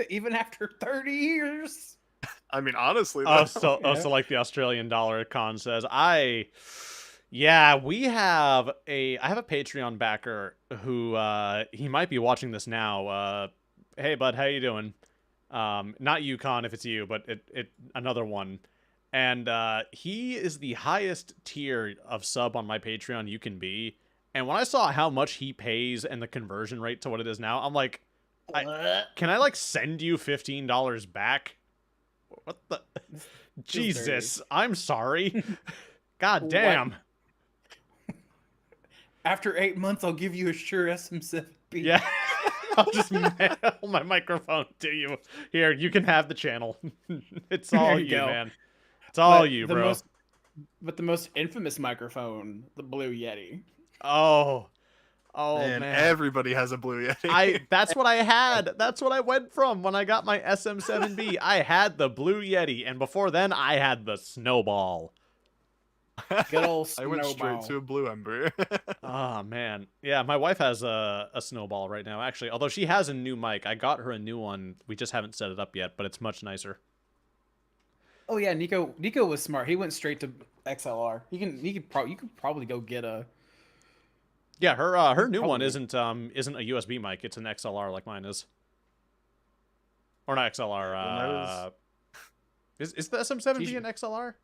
Even after 30 years. I mean, honestly, Oh, though, so like the Australian dollar con says, yeah, I have a Patreon backer who he might be watching this now. Hey bud, how you doing? Not Yukon if it's you, but it another one. And he is the highest tier of sub on my Patreon you can be. And when I saw how much he pays and the conversion rate to what it is now, I'm like, can I like send you $15 back? What the? Jesus, I'm sorry. God damn. After 8 months, I'll give you a Shure SM7B. Yeah. I'll just mail my microphone to you. Here, you can have the channel. It's all There you you, go. man. It's all But you, the bro. But the most infamous microphone, the Blue Yeti. Oh. Oh, man, man. everybody has a Blue Yeti. That's what I had. That's what I went from when I got my SM7B. I had the Blue Yeti, and before then, I had the Snowball. Good old I went straight Snowball. to a Blue Ember. Oh, man. Yeah, my wife has a Snowball right now, actually. Although she has a new mic. I got her a new one. We just haven't set it up yet, but it's much nicer. Oh yeah, Nico was smart. He went straight to XLR. You could probably go get a. Yeah, her new one Probably. isn't a USB mic. It's an XLR like mine is. Or not XLR. Is the SM7B an XLR?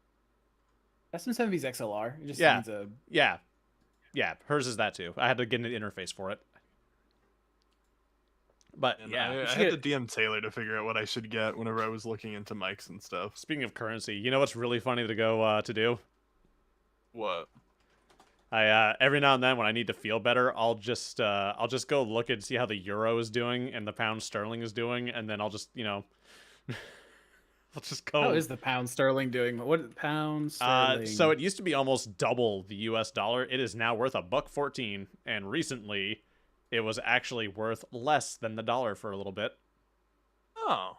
SM7B's XLR. It just Yeah. needs a. Yeah, hers is that too. I had to get an interface for it. But And yeah, I had to DM Taylor to figure out what I should get whenever I was looking into mics and stuff. speaking of currency, you know what's really funny to go to do? What? I every now and then when I need to feel better, I'll just go look and see how the euro is doing and the pound sterling is doing, and then I'll just I'll just go. How is the pound sterling doing? What pound sterling? So it used to be almost double the U.S. dollar. It is now worth $1.14, and recently, it was actually worth less than the dollar for a little bit. Oh.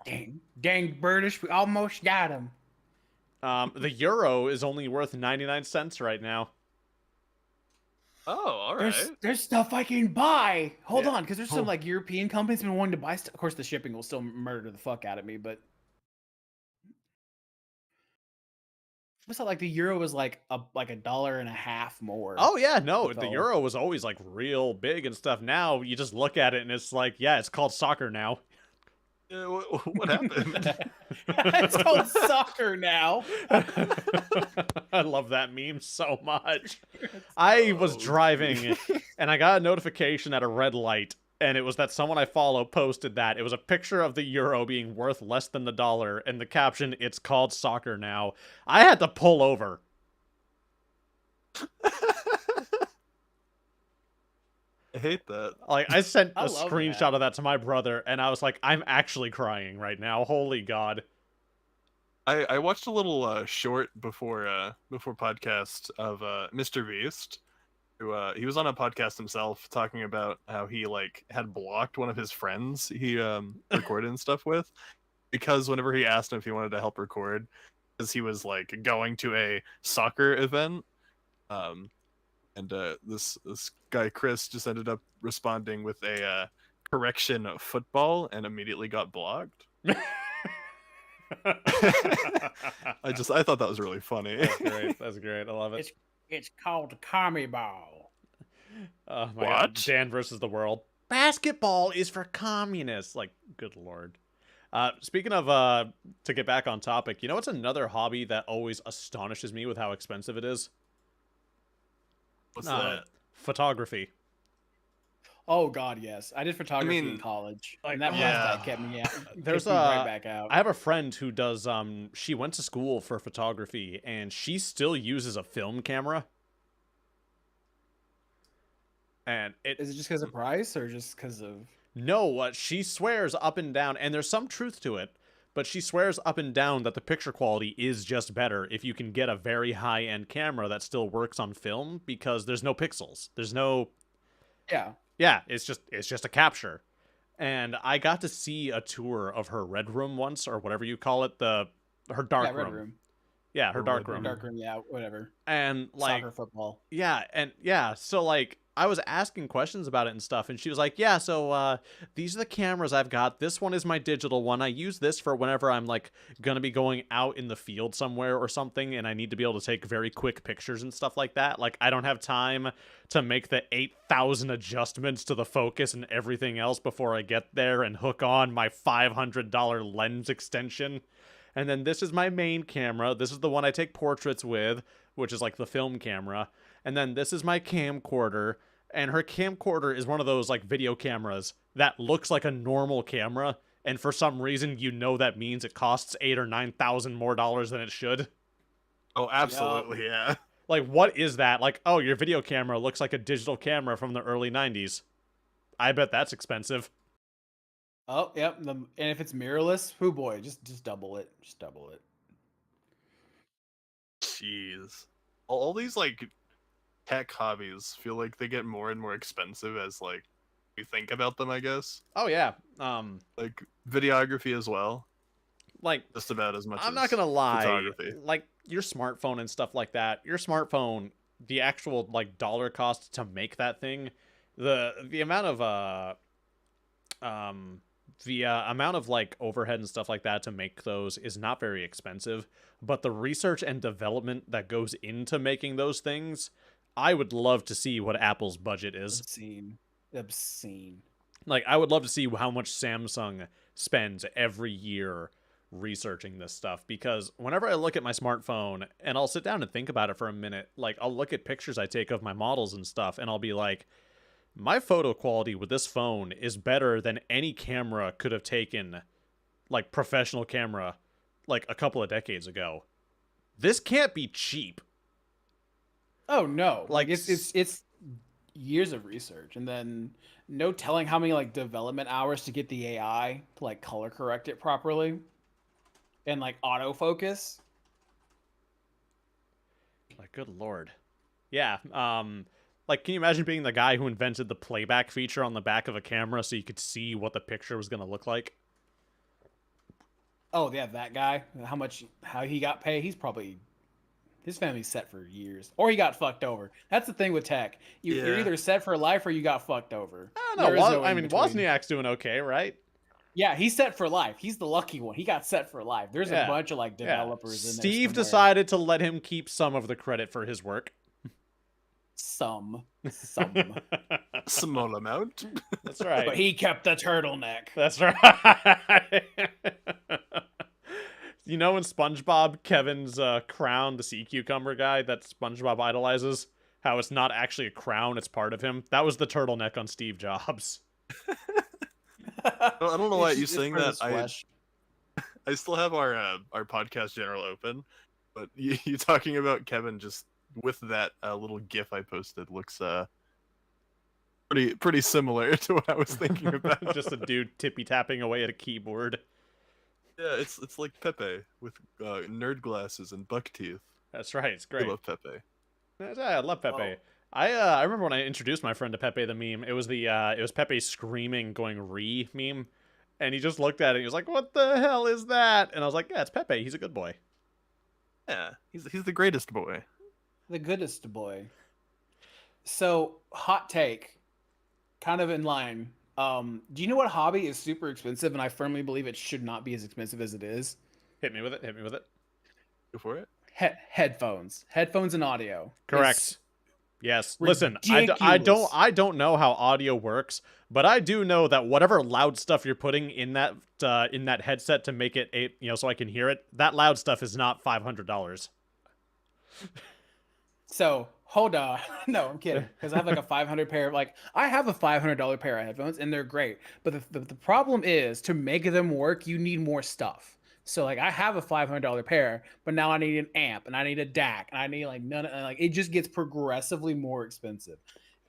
Dang British, we almost got him. The euro is only worth 99 cents right now. Oh, all right. There's stuff I can buy. Hold Yeah. on, because there's some like European companies been wanting to buy stuff. Of course, the shipping will still murder the fuck out of me, but what's that like? The euro was like a dollar and a half more. Oh yeah, no, the So- euro was always like real big and stuff. Now you just look at it and it's like, yeah, it's called soccer now. Yeah, what happened? It's called soccer now. I love that meme so much. I was driving and I got a notification at a red light, and it was that someone I follow posted that. It was a picture of the euro being worth less than the dollar, and the caption, "It's called soccer now." I had to pull over. I hate that. Like, I sent I a love screenshot that. of that to my brother, and I was like, I'm actually crying right now. Holy God. I watched a little short before podcast of Mr. Beast, who he was on a podcast himself talking about how he like had blocked one of his friends he recorded and stuff with, because whenever he asked him if he wanted to help record, because he was like going to a soccer event, and this guy Chris just ended up responding with a correction of football and immediately got blocked. I thought that was really funny. That's great. That's great. I love it. It's called commie ball. Oh my god, What? Dan versus the world. Basketball is for communists. Like, good lord. Speaking of, to get back on topic, you know what's another hobby that always astonishes me with how expensive it is? What's Uh, that? Photography. Oh God, yes. I did photography in mean, college, Like, and that price yeah. tag kept me out, There's kept me right back out. I have a friend who does, she went to school for photography, and she still uses a film camera. And it, Is it just because of price, or just because of? no, what she swears up and down, and there's some truth to it, but she swears up and down that the picture quality is just better if you can get a very high-end camera that still works on film because there's no pixels. There's no, Yeah, yeah, it's just a capture. And I got to see a tour of her red room once, or whatever you call it, her yeah, dark red room. room, Yeah, her Her dark red room. dark room, yeah, whatever. And like, Soccer, football. yeah, and yeah, so like I was asking questions about it and stuff, and she was like, "Yeah, so these are the cameras I've got. This one is my digital one. I use this for whenever I'm like gonna be going out in the field somewhere or something, and I need to be able to take very quick pictures and stuff like that. Like I don't have time to make the 8,000 adjustments to the focus and everything else before I get there and hook on my $500 lens extension." And then this is my main camera. This is the one I take portraits with, which is like the film camera. And then this is my camcorder. And her camcorder is one of those like video cameras that looks like a normal camera. And for some reason, you know that means it costs 8 or 9,000 more dollars than it should. Oh, absolutely, yeah. Like, what is that? Like, oh, your video camera looks like a digital camera from the early 90s. I bet that's expensive. Oh, yep. And if it's mirrorless, oh boy, just double it. Just double it. Jeez. All these like tech hobbies feel like they get more and more expensive as like you think about them, I guess. Oh, yeah. Like videography as well. Like, Just about as much I'm as not gonna lie, photography. like your smartphone and stuff like that. Your smartphone, the actual like dollar cost to make that thing, the amount of um amount of like overhead and stuff like that to make those is not very expensive, but the research and development that goes into making those things, I would love to see what Apple's budget is. Obscene, obscene. Like, I would love to see how much Samsung spends every year researching this stuff, because whenever I look at my smartphone and I'll sit down and think about it for a minute, like I'll look at pictures I take of my models and stuff, and I'll be like, my photo quality with this phone is better than any camera could have taken, like professional camera, like a couple of decades ago. This can't be cheap. Oh no! Like, Like it's years of research, and then no telling how many like development hours to get the AI to like color correct it properly, and like autofocus. Like, good lord. Yeah, like, can you imagine being the guy who invented the playback feature on the back of a camera so you could see what the picture was going to look like? Oh yeah, that guy. How he got paid? He's probably his family's set for years, or he got fucked over. That's the thing with tech. You're Yeah. either set for life or you got fucked over. I don't know. There is no I in mean, between. Wozniak's doing okay, right? Yeah, he's set for life. He's the lucky one. He got set for life. There's Yeah. a bunch of like Yeah. developers in there. Steve somewhere. decided to let him keep some of the credit for his work. Some. Small amount. That's right. But he kept the turtleneck. That's right. You know, in SpongeBob, Kevin's crown, the sea cucumber guy that SpongeBob idolizes, how it's not actually a crown, it's part of him? That was the turtleneck on Steve Jobs. I don't know why you It's saying for that. his flesh. I still have our podcast general open, but you talking about Kevin just with that little GIF I posted looks pretty similar to what I was thinking about. Just a dude tippy tapping away at a keyboard. Yeah, it's like Pepe with nerd glasses and buck teeth. That's right. It's I great. love Pepe. I love Pepe. Oh. I remember when I introduced my friend to Pepe the meme. It was Pepe screaming, going "re" meme, and he just looked at it. And he was like, "What the hell is that?" And I was like, "Yeah, it's Pepe. He's a good boy." Yeah, he's the greatest boy. The goodest boy. So, hot take, kind of in line. Do you know what hobby is super expensive, and I firmly believe it should not be as expensive as it is? Hit me with it. Hit me with it. Go for it. Headphones and audio. Correct. Yes. Listen, Ridiculous. I don't know how audio works, but I do know that whatever loud stuff you're putting in that headset to make it so I can hear it, that loud stuff is not $500. So hold on. No, I'm kidding. Because I have like a 500 pair of I have a $500 pair of headphones and they're great. But the problem is to make them work, you need more stuff. So like I have a $500 pair, but now I need an amp and I need a DAC and I need like none of like it just gets progressively more expensive.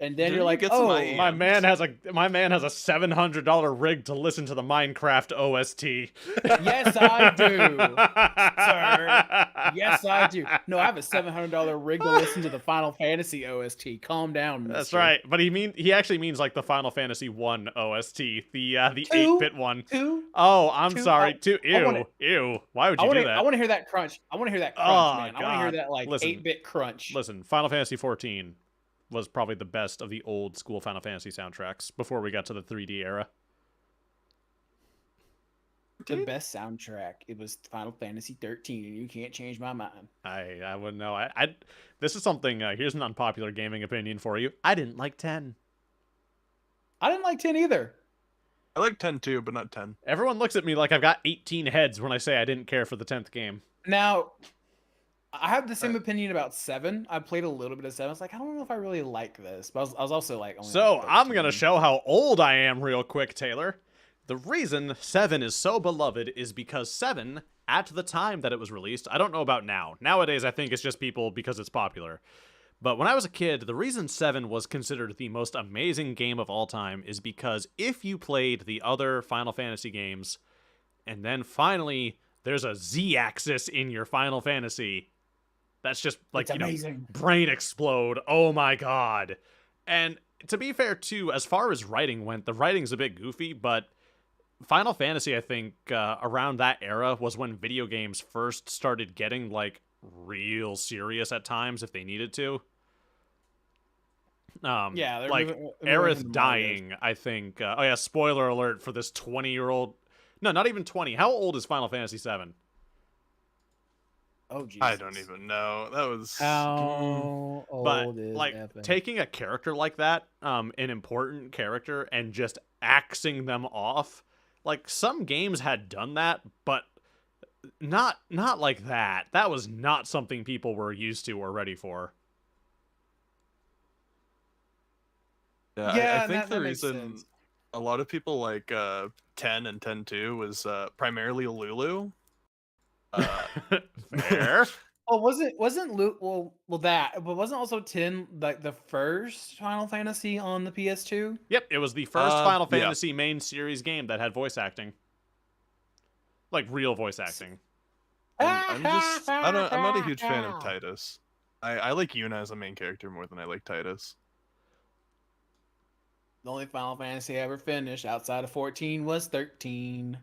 And then Didn't you're you like, get some oh, My man IEMs? has a $700 rig to listen to the Minecraft OST. yes, I do, sir. Yes, I do. No, I have a $700 rig to listen to the Final Fantasy OST. Calm down, mister. That's right, but he actually means like the Final Fantasy 1 OST, the Two, 8-bit one. two, Oh, I'm two. sorry. Two. I want Ew, it. ew. Why would I you want do to. that? I want to hear that crunch. I want to hear that crunch, Oh man. I want to God. hear that like Listen, 8-bit crunch. Listen, Final Fantasy 14 was probably the best of the old school Final Fantasy soundtracks before we got to the 3D era. The best soundtrack. It was Final Fantasy 13, and you can't change my mind. I wouldn't know. I this is something. Here's an unpopular gaming opinion for you. I didn't like 10. I didn't like 10 either. I like 10 too, but not 10. Everyone looks at me like I've got 18 heads when I say I didn't care for the 10th game. Now, I have the same opinion about 7. I played a little bit of 7. I was like, I don't know if I really like this, but I was also like, only So like I'm gonna 13. show how old I am real quick, Taylor. The reason 7 is so beloved is because 7, at the time that it was released, I don't know about now. Nowadays, I think it's just people because it's popular. But when I was a kid, the reason 7 was considered the most amazing game of all time is because if you played the other Final Fantasy games, and then finally there's a Z-axis in your Final Fantasy, that's just like, It's amazing. brain explode. Oh my god. And to be fair, too, as far as writing went, the writing's a bit goofy, but Final Fantasy, I think, around that era was when video games first started getting, like, real serious at times if they needed to. Yeah, they're like moving Aerith from the Marios. dying, I think. Oh yeah, spoiler alert for this 20-year-old. No, not even 20. How old is Final Fantasy 7? Oh, Jesus. I don't even know. That was How But old is like Evan? taking a character like that, an important character, and just axing them off. Like some games had done that, but not like that. That was not something people were used to or ready for. Yeah, Yeah, I and think that the makes reason sense. a lot of people like 10 and 10-2 was primarily Lulu. Fair. Oh, wasn't Luke? Well, that, but wasn't also 10 like the first Final Fantasy on the PS2? Yep, it was the first Uh, Final yeah. Fantasy main series game that had voice acting. Like real voice acting. I'm not a huge fan of Titus. I like Yuna as a main character more than I like Titus. The only Final Fantasy I ever finished outside of 14 was 13.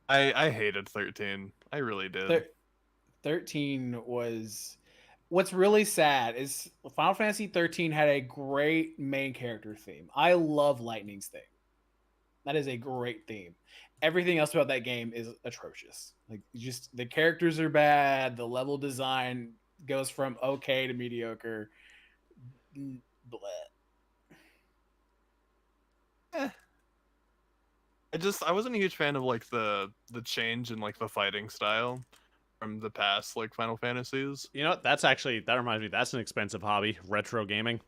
I hated 13. I really did. 13 was. What's really sad is Final Fantasy 13 had a great main character theme. I love Lightning's theme. That is a great theme. Everything else about that game is atrocious. Like, just the characters are bad. The level design goes from okay to mediocre. Bleh. I wasn't a huge fan of like the change in like the fighting style from the past like Final Fantasies. You know what? That reminds me, that's an expensive hobby, retro gaming.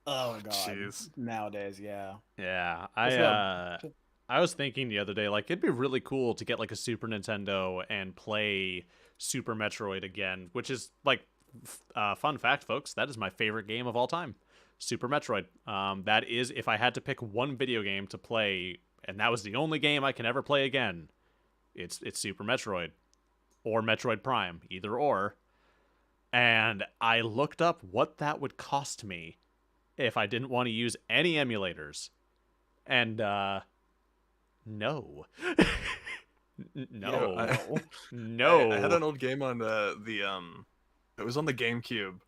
Oh god. Jeez. Nowadays, yeah. Yeah, What's I was thinking the other day, like it'd be really cool to get like a Super Nintendo and play Super Metroid again, which is like fun fact, folks, that is my favorite game of all time. Super Metroid. That is, if I had to pick one video game to play, and that was the only game I can ever play again, it's Super Metroid or Metroid Prime, either or. And I looked up what that would cost me if I didn't want to use any emulators, and no. No. Yeah, No. I had an old game on it was on the GameCube.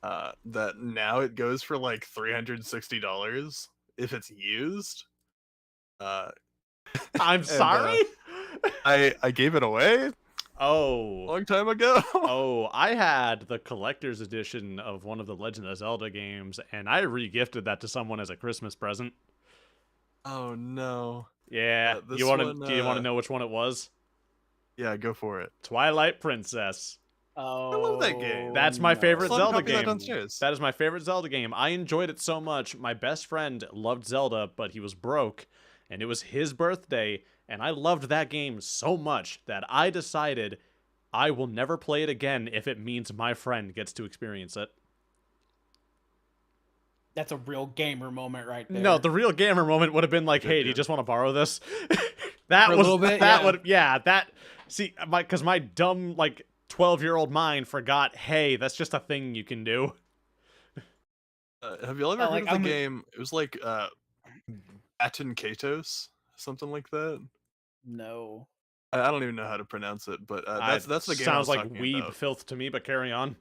That now it goes for like $360 if it's used. I'm sorry? I gave it away. Oh. Long time ago. Oh, I had the collector's edition of one of the Legend of Zelda games, and I re-gifted that to someone as a Christmas present. Oh no. Yeah, This one. do you want to know which one it was? Yeah, go for it. Twilight Princess. I love that game. That's my favorite Still have a Zelda copy of that game. downstairs. That is my favorite Zelda game. I enjoyed it so much. My best friend loved Zelda, but he was broke, and it was his birthday, and I loved that game so much that I decided I will never play it again if it means my friend gets to experience it. That's a real gamer moment right there. No, the real gamer moment would have been like, "Hey, do you just want to borrow this?" That For a was little bit, that yeah. would that. See, because my dumb like 12-year-old mind forgot. Hey, that's just a thing you can do. Have you ever Oh, heard like, of the I'm- game? It was like Baton Katos, something like that. No. I don't even know how to pronounce it, but that's the game. I Sounds was like talking weeb about. filth to me, but carry on.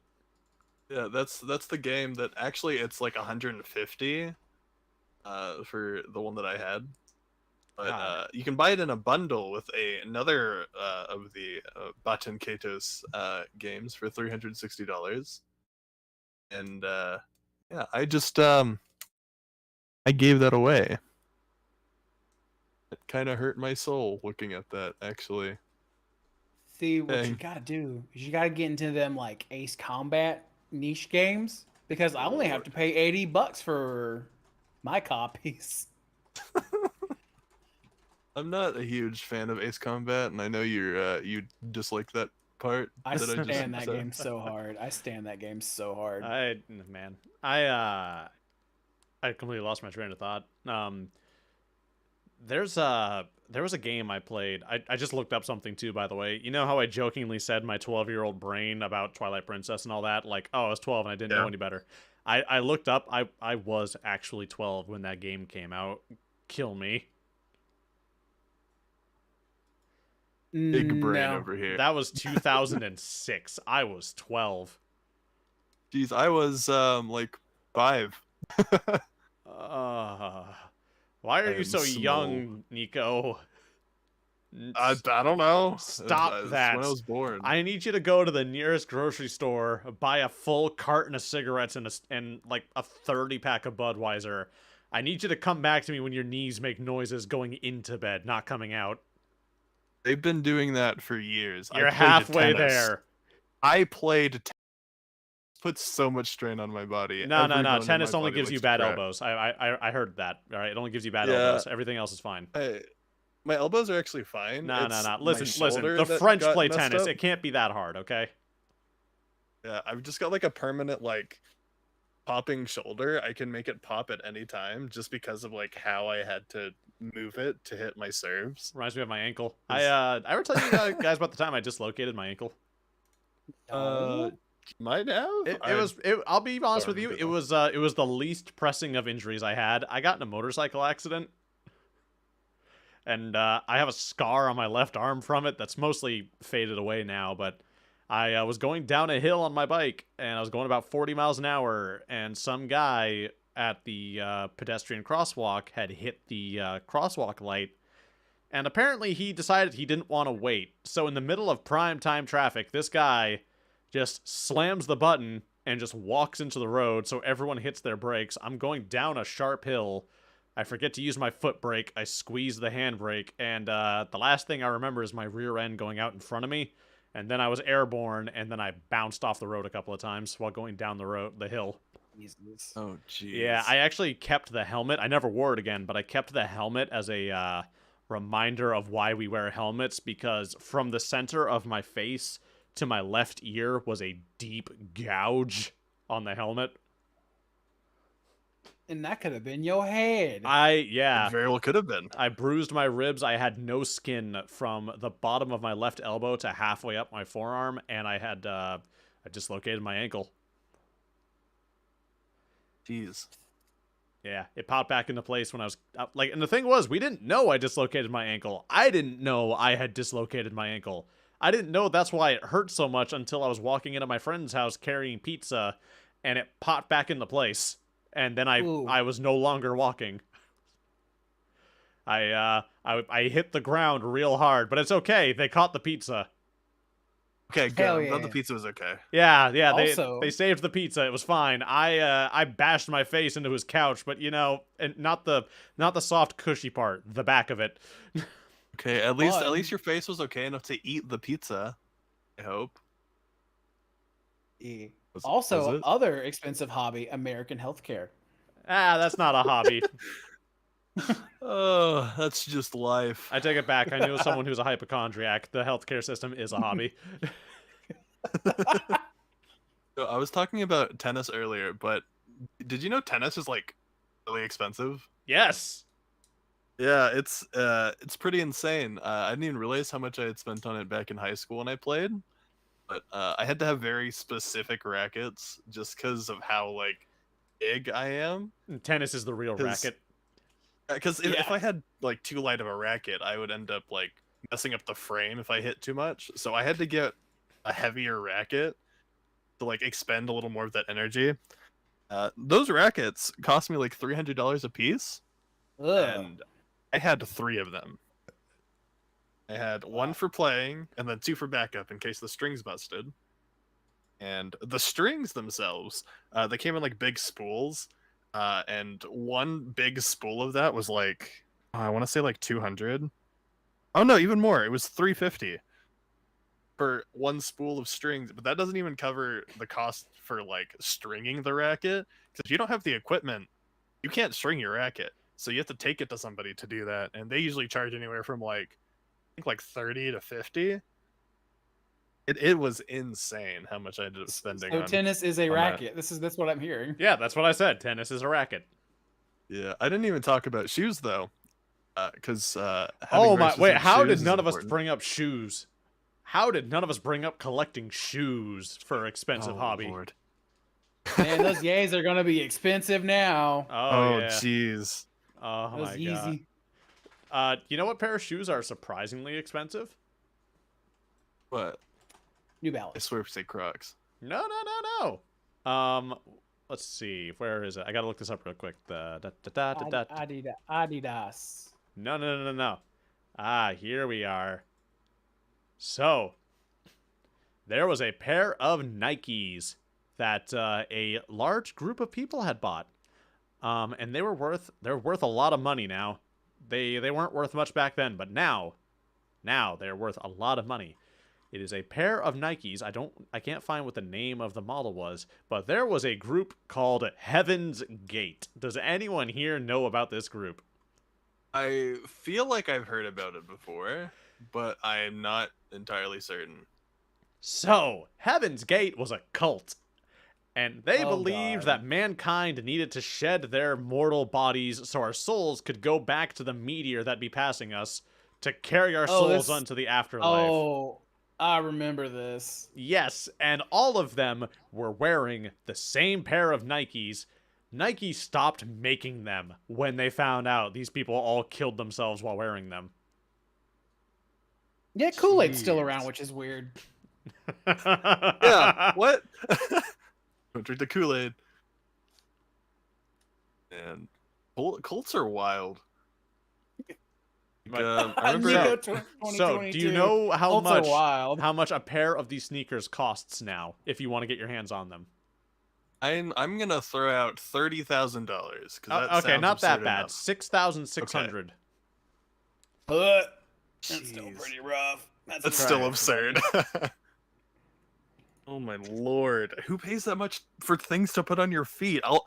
Yeah, that's the game that actually it's like 150 for the one that I had. But God. you can buy it in a bundle with another of the Baton Katos games for $360. And yeah, I just I gave that away. It kind of hurt my soul looking at that, actually. See, what you Dang. gotta do is you gotta get into them like Ace Combat niche games because I only have to pay $80 for my copies. I'm not a huge fan of Ace Combat, and I know you dislike that part. I that I just stand that said. game so hard. I stand that game so hard. I completely lost my train of thought. There was a game I played. I just looked up something too, by the way. You know how I jokingly said my 12-year-old brain about Twilight Princess and all that? Like, oh, I was 12 and I didn't know any better. I looked up. I was actually 12 when that game came out. Kill me. Big brain No. over here. That was 2006. I was 12. Jeez, I was like 5. Why are I you am so small. young, Nico? I don't know. Stop That's that. when I was born. I need you to go to the nearest grocery store, buy a full carton of cigarettes and like a 30-pack of Budweiser. I need you to come back to me when your knees make noises going into bed, not coming out. They've been doing that for years. You're I played halfway tennis. there. I played tennis. Puts so much strain on my body. No. Every bone in Tennis my only body gives you likes to bad crack. elbows. I heard that. All right, it only gives you bad Yeah. elbows. Everything else is fine. My elbows are actually fine. No. It's my Listen. shoulder The that French got play messed tennis. up. It can't be that hard, okay? Yeah, I've just got like a permanent like popping shoulder. I can make it pop at any time just because of like how I had to move it to hit my serves. Reminds me of my ankle. Is- I ever tell you guys about the time I dislocated my ankle? Uh, might have. I'll be honest with you. remember It was the least pressing of injuries I had. I got in a motorcycle accident, and I have a scar on my left arm from it that's mostly faded away now. But I was going down a hill on my bike, and I was going about 40 miles an hour, and some guy at the pedestrian crosswalk had hit the crosswalk light. And apparently he decided he didn't want to wait. So in the middle of prime time traffic, this guy just slams the button and just walks into the road so everyone hits their brakes. I'm going down a sharp hill. I forget to use my foot brake. I squeeze the handbrake, and the last thing I remember is my rear end going out in front of me. And then I was airborne, and then I bounced off the road a couple of times while going down the hill. Jesus. Oh, jeez. Yeah, I actually kept the helmet. I never wore it again, but I kept the helmet as a reminder of why we wear helmets, because from the center of my face to my left ear was a deep gouge on the helmet. And that could have been your head. Yeah. It very well could have been. I bruised my ribs. I had no skin from the bottom of my left elbow to halfway up my forearm, and I had I dislocated my ankle. Jeez. Yeah, it popped back into place when I was like, and the thing was, we didn't know I dislocated my ankle. I didn't know I had dislocated my ankle. I didn't know that's why it hurt so much until I was walking into my friend's house carrying pizza, and it popped back into place. And then I was no longer walking. I hit the ground real hard, but it's okay. They caught the pizza. Okay, good. Hell I'm glad yeah. the pizza was okay. Yeah, yeah, Also- they saved the pizza. It was fine. I bashed my face into his couch, but and not the soft cushy part, the back of it. Okay, at Fun. least your face was okay enough to eat the pizza. I hope. Yeah. Was Also, it? other expensive hobby, American healthcare. Ah, that's not a hobby. Oh, that's just life. I take it back. I knew someone who's a hypochondriac. The healthcare system is a hobby. So I was talking about tennis earlier, but did you know tennis is like really expensive? Yes. Yeah, it's pretty insane. I didn't even realize how much I had spent on it back in high school when I played, but I had to have very specific rackets just because of how like big I am. Tennis is the real 'Cause- racket. Because Yeah. if I had like too light of a racket, I would end up like messing up the frame if I hit too much. So I had to get a heavier racket to like expend a little more of that energy. Those rackets cost me like $300 a piece, Ugh. and I had 3 of them. I had one for playing, and then 2 for backup in case the strings busted. And the strings themselves, they came in like big spools, and one big spool of that was like, I want to say like 200. Oh no, even more. It was 350 for one spool of strings, but that doesn't even cover the cost for like stringing the racket. Because if you don't have the equipment, you can't string your racket. So you have to take it to somebody to do that, and they usually charge anywhere from like I think like 30 to 50. It was insane how much I ended up spending So on. tennis is a on that. racket. That's what I'm hearing. Yeah, that's what I said. Tennis is a racket. Yeah, I didn't even talk about shoes though, because Oh my! Wait, how did none of us bring up shoes? How did none of us bring up collecting shoes for expensive hobby? Lord. Man, those yays are gonna be expensive now. Oh yeah. Jeez. Oh Those my Yeezy. god. You know what pair of shoes are surprisingly expensive? What? New I Balance. swear say Crocs. No. Let's see. Where is it? I gotta look this up real quick. Adidas. No. Ah, here we are. So, there was a pair of Nikes that a large group of people had bought. And they're worth a lot of money now. They weren't worth much back then, but now they're worth a lot of money. It is a pair of Nikes. I can't find what the name of the model was, but there was a group called Heaven's Gate. Does anyone here know about this group? I feel like I've heard about it before, but I am not entirely certain. So, Heaven's Gate was a cult. And they Oh, believed God. that mankind needed to shed their mortal bodies so our souls could go back to the meteor that'd be passing us to carry our souls onto the afterlife. Oh, I remember this. Yes, and all of them were wearing the same pair of Nikes. Nike stopped making them when they found out these people all killed themselves while wearing them. Yeah, Kool-Aid's still Jeez. around, which is weird. Yeah, what? Don't drink the Kool-Aid. And Colts are wild. I remember. So, do you know how Colts are much wild. how much a pair of these sneakers costs now if you want to get your hands on them? I'm gonna throw out $30,000 because Okay, not that bad. 6,600. But that's still Jeez. pretty rough. That's still absurd. Oh my lord! Who pays that much for things to put on your feet? I'll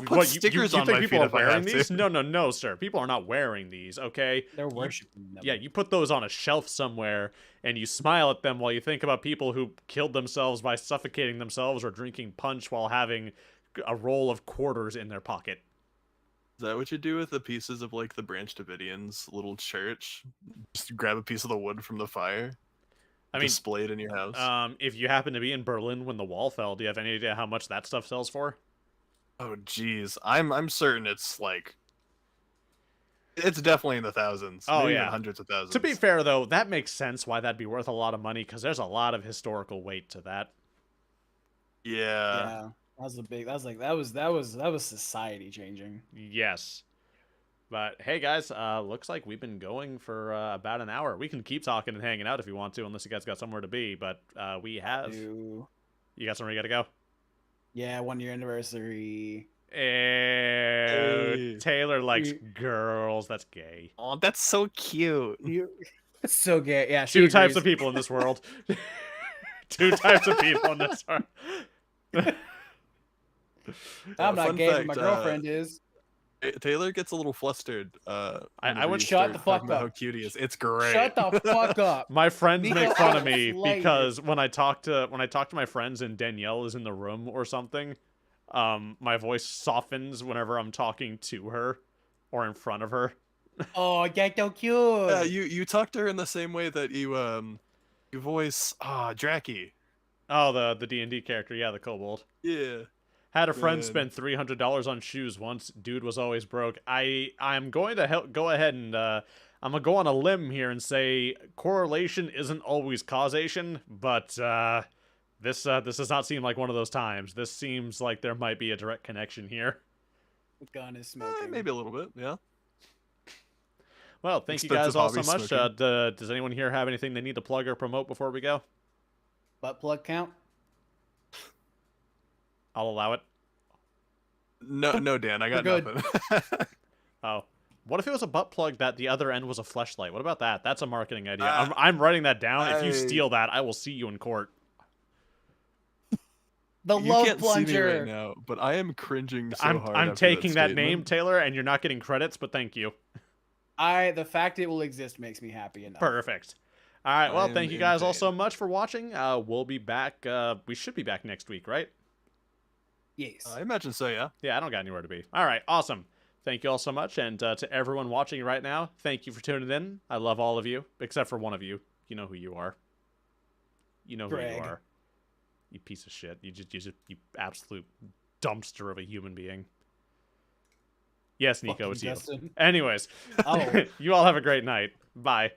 put stickers on think my people feet are if I wearing have these? to. No, sir. People are not wearing these. Okay. They're worshiping them. Yeah, you put those on a shelf somewhere, and you smile at them while you think about people who killed themselves by suffocating themselves or drinking punch while having a roll of quarters in their pocket. Is that what you do with the pieces of like the Branch Davidians' little church? Just grab a piece of the wood from the fire. I mean, display it in your house. if you happen to be in Berlin when the wall fell, do you have any idea how much that stuff sells for? Oh geez, I'm certain it's like it's definitely in the thousands. Oh, maybe yeah. even hundreds of thousands. To be fair, though, that makes sense why that'd be worth a lot of money, because there's a lot of historical weight to that. Yeah. Yeah, that was a big. That was society changing. Yes. But hey, guys, looks like we've been going for about an hour. We can keep talking and hanging out if you want to, unless you guys got somewhere to be. But we have. Ew. You got somewhere you got to go? Yeah, 1 year anniversary. Ew, Taylor likes You- girls. That's gay. Oh, that's so cute. You so gay. Yeah, she Two types of agrees. people in this world. Two types of people in this world. I'm not Fun gay, but fact, my girlfriend is. Taylor gets a little flustered. I whenever would- you Shut start the fuck talking about up. How cute he is. It's great. Shut the fuck up. My friends Nico, make fun I of me will slay you. because when I talk to my friends and Danielle is in the room or something, my voice softens whenever I'm talking to her or in front of her. Oh, you're so cute. Yeah, you talk to her in the same way that you voice Dracky. Oh, the D&D character, yeah, the kobold. Yeah. Had a friend Man. spend $300 on shoes once. Dude was always broke. I'm going to go ahead and I'm gonna go on a limb here and say correlation isn't always causation, but this does not seem like one of those times. This seems like there might be a direct connection here. The gun is smoking. Maybe a little bit, yeah. Well, thank you guys Expensive all so hobby much. smoking. Does anyone here have anything they need to plug or promote before we go? Butt plug count? I'll allow it. No, Dan, I got We're good. nothing. Oh. What if it was a butt plug that the other end was a fleshlight? What about that? That's a marketing idea. Uh, I'm writing that down. If you I- steal that, I will see you in court. The You love can't plunger. see me right now, but I am cringing so hard. I'm after taking that name, statement. Taylor, and you're not getting credits, but thank you. The fact it will exist makes me happy enough. Perfect. All right. Well, I'm thank you in guys all pain. so much for watching. We'll be back. We should be back next week, right? Yes. I imagine so, yeah. Yeah, I don't got anywhere to be. All right. Awesome. Thank you all so much. And to everyone watching right now, thank you for tuning in. I love all of you, except for one of you. You know who you are. You know who Greg. you are. You piece of shit. You absolute dumpster of a human being. Yes, Nico, Fucking it's you. Justin. Anyways, Oh. you all have a great night. Bye.